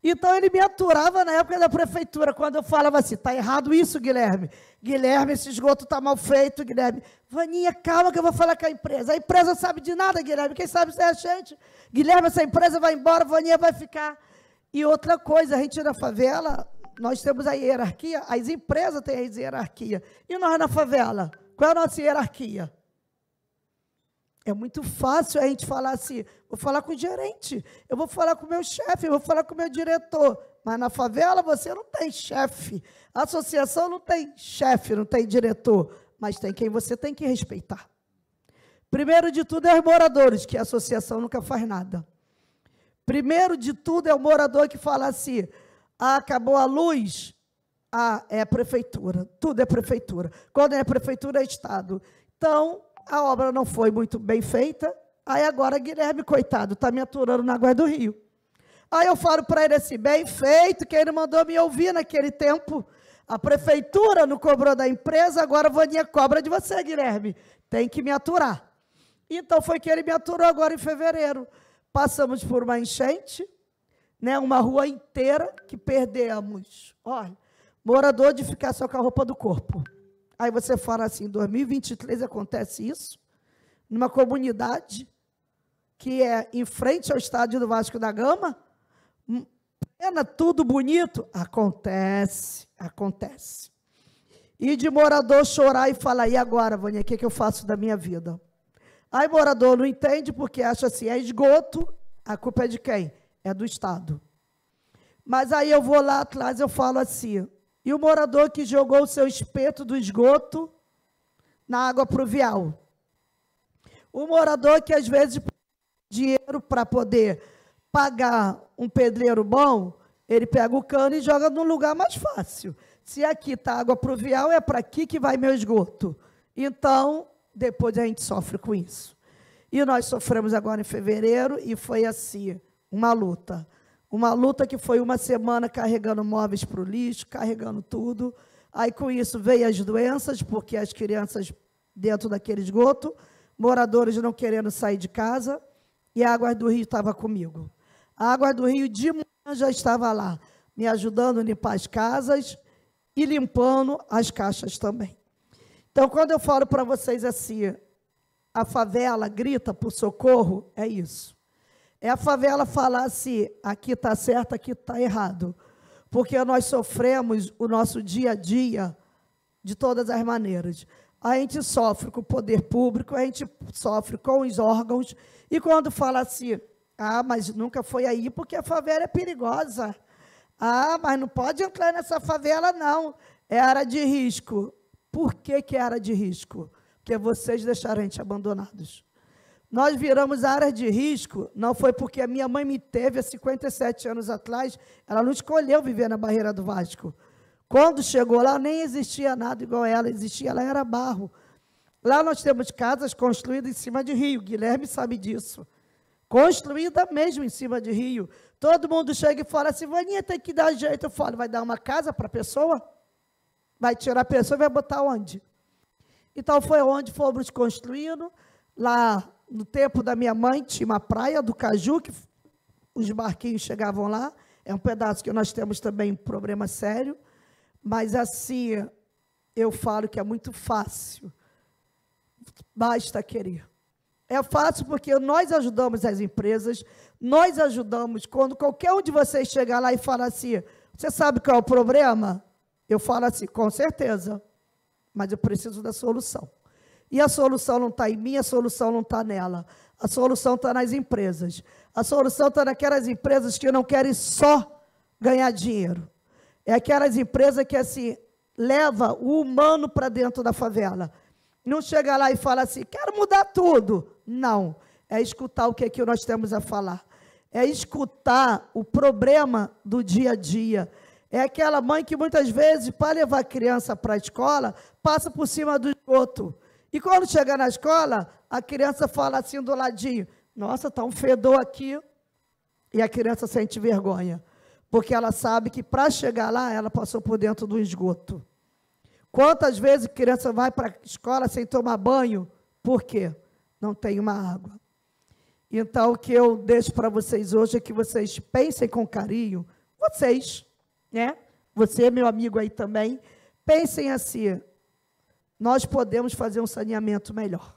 Então, ele me aturava na época da prefeitura, quando eu falava assim, está errado isso, Guilherme? Guilherme, esse esgoto está mal feito, Guilherme. Vaninha, calma que eu vou falar com a empresa. A empresa sabe de nada, Guilherme. Quem sabe é a gente. Guilherme, essa empresa vai embora, Vaninha vai ficar. E outra coisa, a gente na favela, nós temos a hierarquia, as empresas têm a hierarquia. E nós na favela, qual é a nossa hierarquia? É muito fácil a gente falar assim, vou falar com o gerente, eu vou falar com o meu chefe, eu vou falar com o meu diretor. Mas na favela você não tem chefe. A associação não tem chefe, não tem diretor. mas tem quem você tem que respeitar. Primeiro de tudo é os moradores, que a associação nunca faz nada. Primeiro de tudo é o morador que fala assim, acabou a luz, é a prefeitura, tudo é prefeitura. Quando é prefeitura, é Estado. Então, a obra não foi muito bem feita, aí agora Guilherme, coitado, está me aturando na Água do Rio. Aí eu falo para ele assim, bem feito, que ele mandou me ouvir naquele tempo. A prefeitura não cobrou da empresa, agora a Vaninha cobra de você, Guilherme. Tem que me aturar. Então, foi que ele me aturou agora em fevereiro. Passamos por uma enchente, né, uma rua inteira que perdemos. Olha, morador de ficar só com a roupa do corpo. Aí você fala assim, em 2023 acontece isso, numa comunidade que é em frente ao estádio do Vasco da Gama, tudo bonito, acontece. E de morador chorar e falar, e agora, Vânia, o que eu faço da minha vida? Aí morador não entende, porque acha assim, é esgoto, a culpa é de quem? É do Estado. Mas aí eu vou lá atrás, eu falo assim, e o morador que jogou o seu espeto do esgoto na água pluvial? O morador que, às vezes, dinheiro para poder pagar um pedreiro bom, ele pega o cano e joga num lugar mais fácil. Se aqui está água pluvial, é para aqui que vai meu esgoto. Então, depois a gente sofre com isso. E nós sofremos agora em fevereiro, e foi assim, uma luta. Uma luta que foi uma semana carregando móveis para o lixo, carregando tudo. Aí, com isso, veio as doenças, porque as crianças dentro daquele esgoto, moradores não querendo sair de casa, e a Água do Rio estava comigo. A Água do Rio, de manhã, já estava lá, me ajudando a limpar as casas e limpando as caixas também. Então, quando eu falo para vocês assim, a favela grita por socorro, é isso. É a favela falar assim, aqui está certo, aqui está errado. Porque nós sofremos o nosso dia a dia de todas as maneiras. A gente sofre com o poder público, a gente sofre com os órgãos, e quando fala assim, mas nunca foi aí porque a favela é perigosa. Mas não pode entrar nessa favela, não. É área de risco. Por que é área de risco? Porque vocês deixaram a gente abandonados. Nós viramos área de risco, não foi porque a minha mãe me teve há 57 anos atrás, ela não escolheu viver na Barreira do Vasco. Quando chegou lá, nem existia nada igual a ela existia, ela era barro. Lá nós temos casas construídas em cima de rio, Guilherme sabe disso. Construída mesmo em cima de rio. Todo mundo chega e fala assim, Vaninha, tem que dar jeito. Eu falo, vai dar uma casa para a pessoa? Vai tirar a pessoa e vai botar onde? Então, foi onde fomos construindo. Lá, no tempo da minha mãe, tinha uma praia do Caju, que os barquinhos chegavam lá. É um pedaço que nós temos também um problema sério. Mas, assim, eu falo que é muito fácil. Basta querer. É fácil porque nós ajudamos as empresas, nós ajudamos. Quando qualquer um de vocês chegar lá e falar assim, você sabe qual é o problema? Eu falo assim, com certeza, mas eu preciso da solução. E a solução não está em mim, a solução não está nela. A solução está nas empresas. A solução está naquelas empresas que não querem só ganhar dinheiro. É aquelas empresas que, assim, leva o humano para dentro da favela. Não chega lá e fala assim, quero mudar tudo. Não, é escutar o que é que nós temos a falar. É escutar o problema do dia a dia. É aquela mãe que, muitas vezes, para levar a criança para a escola, passa por cima do esgoto. E quando chega na escola, a criança fala assim do ladinho, nossa, está um fedor aqui. E a criança sente vergonha, porque ela sabe que, para chegar lá, ela passou por dentro do esgoto. Quantas vezes a criança vai para a escola sem tomar banho? Por quê? Não tem uma água. Então, o que eu deixo para vocês hoje é que vocês pensem com carinho, vocês, né? Você, meu amigo aí também, pensem assim, nós podemos fazer um saneamento melhor.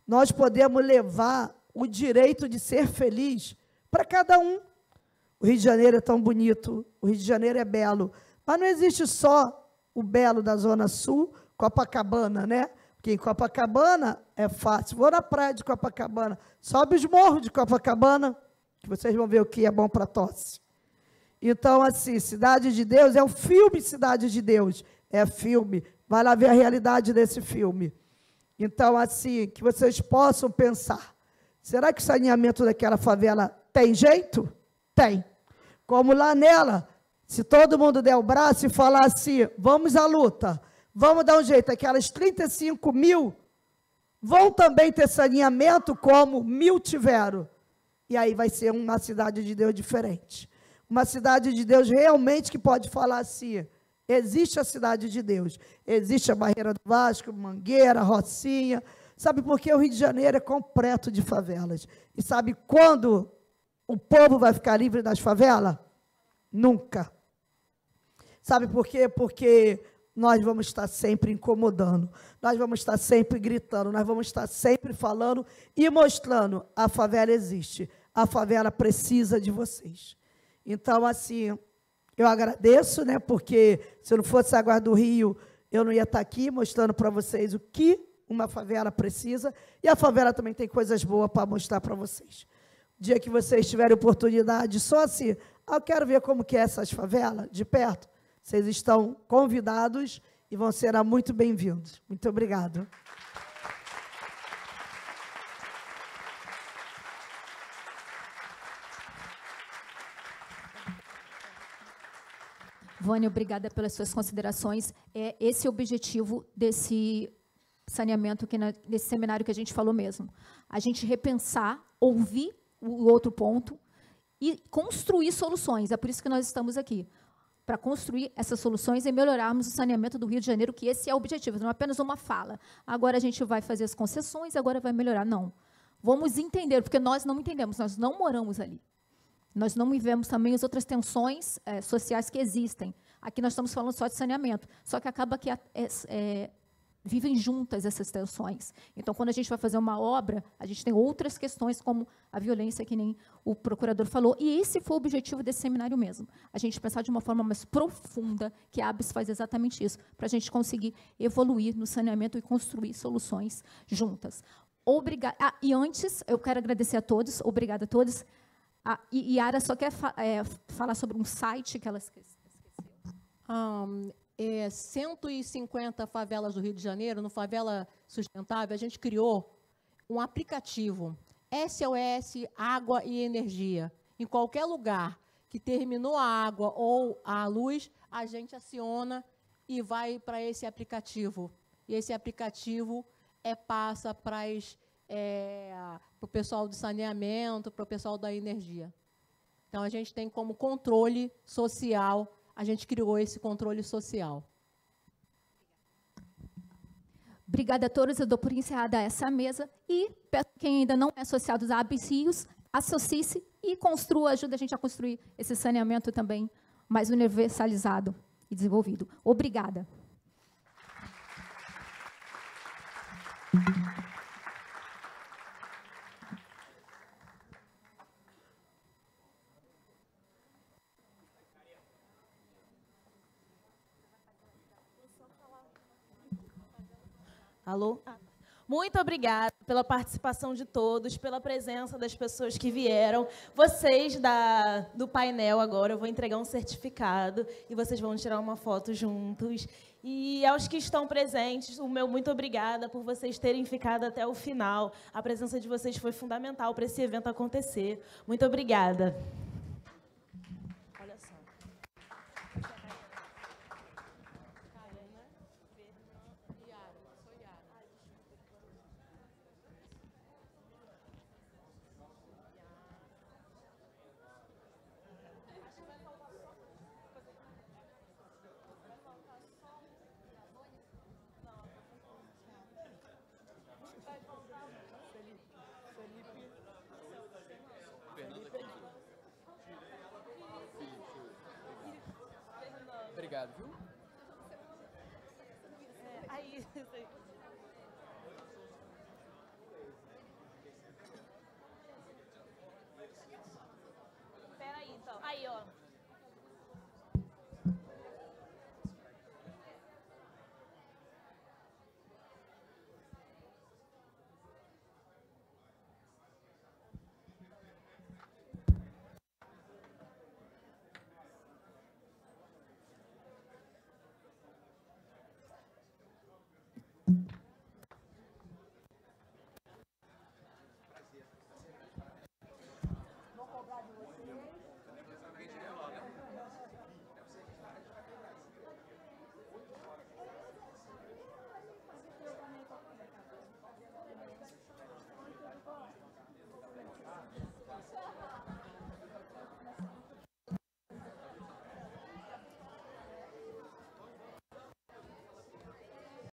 Nós podemos levar o direito de ser feliz para cada um. O Rio de Janeiro é tão bonito, o Rio de Janeiro é belo, mas não existe só o belo da Zona Sul, Copacabana, né? Porque em Copacabana é fácil. Vou na praia de Copacabana, sobe os morros de Copacabana, que vocês vão ver o que é bom para tosse. Então, assim, Cidade de Deus é o filme Cidade de Deus. É filme. Vai lá ver a realidade desse filme. Então, assim, que vocês possam pensar, será que o saneamento daquela favela tem jeito? Tem. Como lá nela, se todo mundo der o braço e falar assim, vamos à luta, vamos dar um jeito, aquelas 35 mil vão também ter saneamento como 1000 tiveram. E aí vai ser uma cidade de Deus diferente. Uma cidade de Deus realmente que pode falar assim, existe a cidade de Deus, existe a Barreira do Vasco, Mangueira, Rocinha. Sabe por que o Rio de Janeiro é completo de favelas? E sabe quando o povo vai ficar livre das favelas? Nunca. Sabe por quê? Porque nós vamos estar sempre incomodando, nós vamos estar sempre gritando, nós vamos estar sempre falando e mostrando, a favela existe, a favela precisa de vocês. Então, assim, eu agradeço, né, porque se eu não fosse a Guarda do Rio, eu não ia estar aqui mostrando para vocês o que uma favela precisa, e a favela também tem coisas boas para mostrar para vocês. O dia que vocês tiverem oportunidade, só assim, eu quero ver como que é essas favelas, de perto, vocês estão convidados e vão ser muito bem-vindos. Muito obrigado. Vânia, obrigada pelas suas considerações. É esse o objetivo desse saneamento, desse seminário que a gente falou mesmo. A gente repensar, ouvir o outro ponto e construir soluções. É por isso que nós estamos aqui, para construir essas soluções e melhorarmos o saneamento do Rio de Janeiro, que esse é o objetivo, não é apenas uma fala. Agora a gente vai fazer as concessões, agora vai melhorar. Não. Vamos entender, porque nós não entendemos, nós não moramos ali. Nós não vivemos também as outras tensões sociais que existem. Aqui nós estamos falando só de saneamento, só que acaba que vivem juntas essas tensões. Então, quando a gente vai fazer uma obra, a gente tem outras questões, como a violência, que nem o procurador falou, e esse foi o objetivo desse seminário mesmo. A gente pensar de uma forma mais profunda, que a ABS faz exatamente isso, para a gente conseguir evoluir no saneamento e construir soluções juntas. Obrigada. E antes, eu quero agradecer a todos, obrigada a todos. E Yara só quer falar sobre um site que ela esqueceu. 150 favelas do Rio de Janeiro, no Favela Sustentável, a gente criou um aplicativo, SOS Água e Energia. Em qualquer lugar que terminou a água ou a luz, a gente aciona e vai para esse aplicativo. E esse aplicativo passa para o pessoal do saneamento, para o pessoal da energia. Então, a gente tem como controle social, a gente criou esse controle social. Obrigada a todos, eu dou por encerrada essa mesa e peço quem ainda não é associado à ABS Rios, associe-se e construa, ajuda a gente a construir esse saneamento também mais universalizado e desenvolvido. Obrigada. Alô? Muito obrigada pela participação de todos, pela presença das pessoas que vieram. Vocês do painel agora, eu vou entregar um certificado e vocês vão tirar uma foto juntos. E aos que estão presentes, o meu muito obrigada por vocês terem ficado até o final. A presença de vocês foi fundamental para esse evento acontecer. Muito obrigada. Olha só. Obrigado, viu? Aí,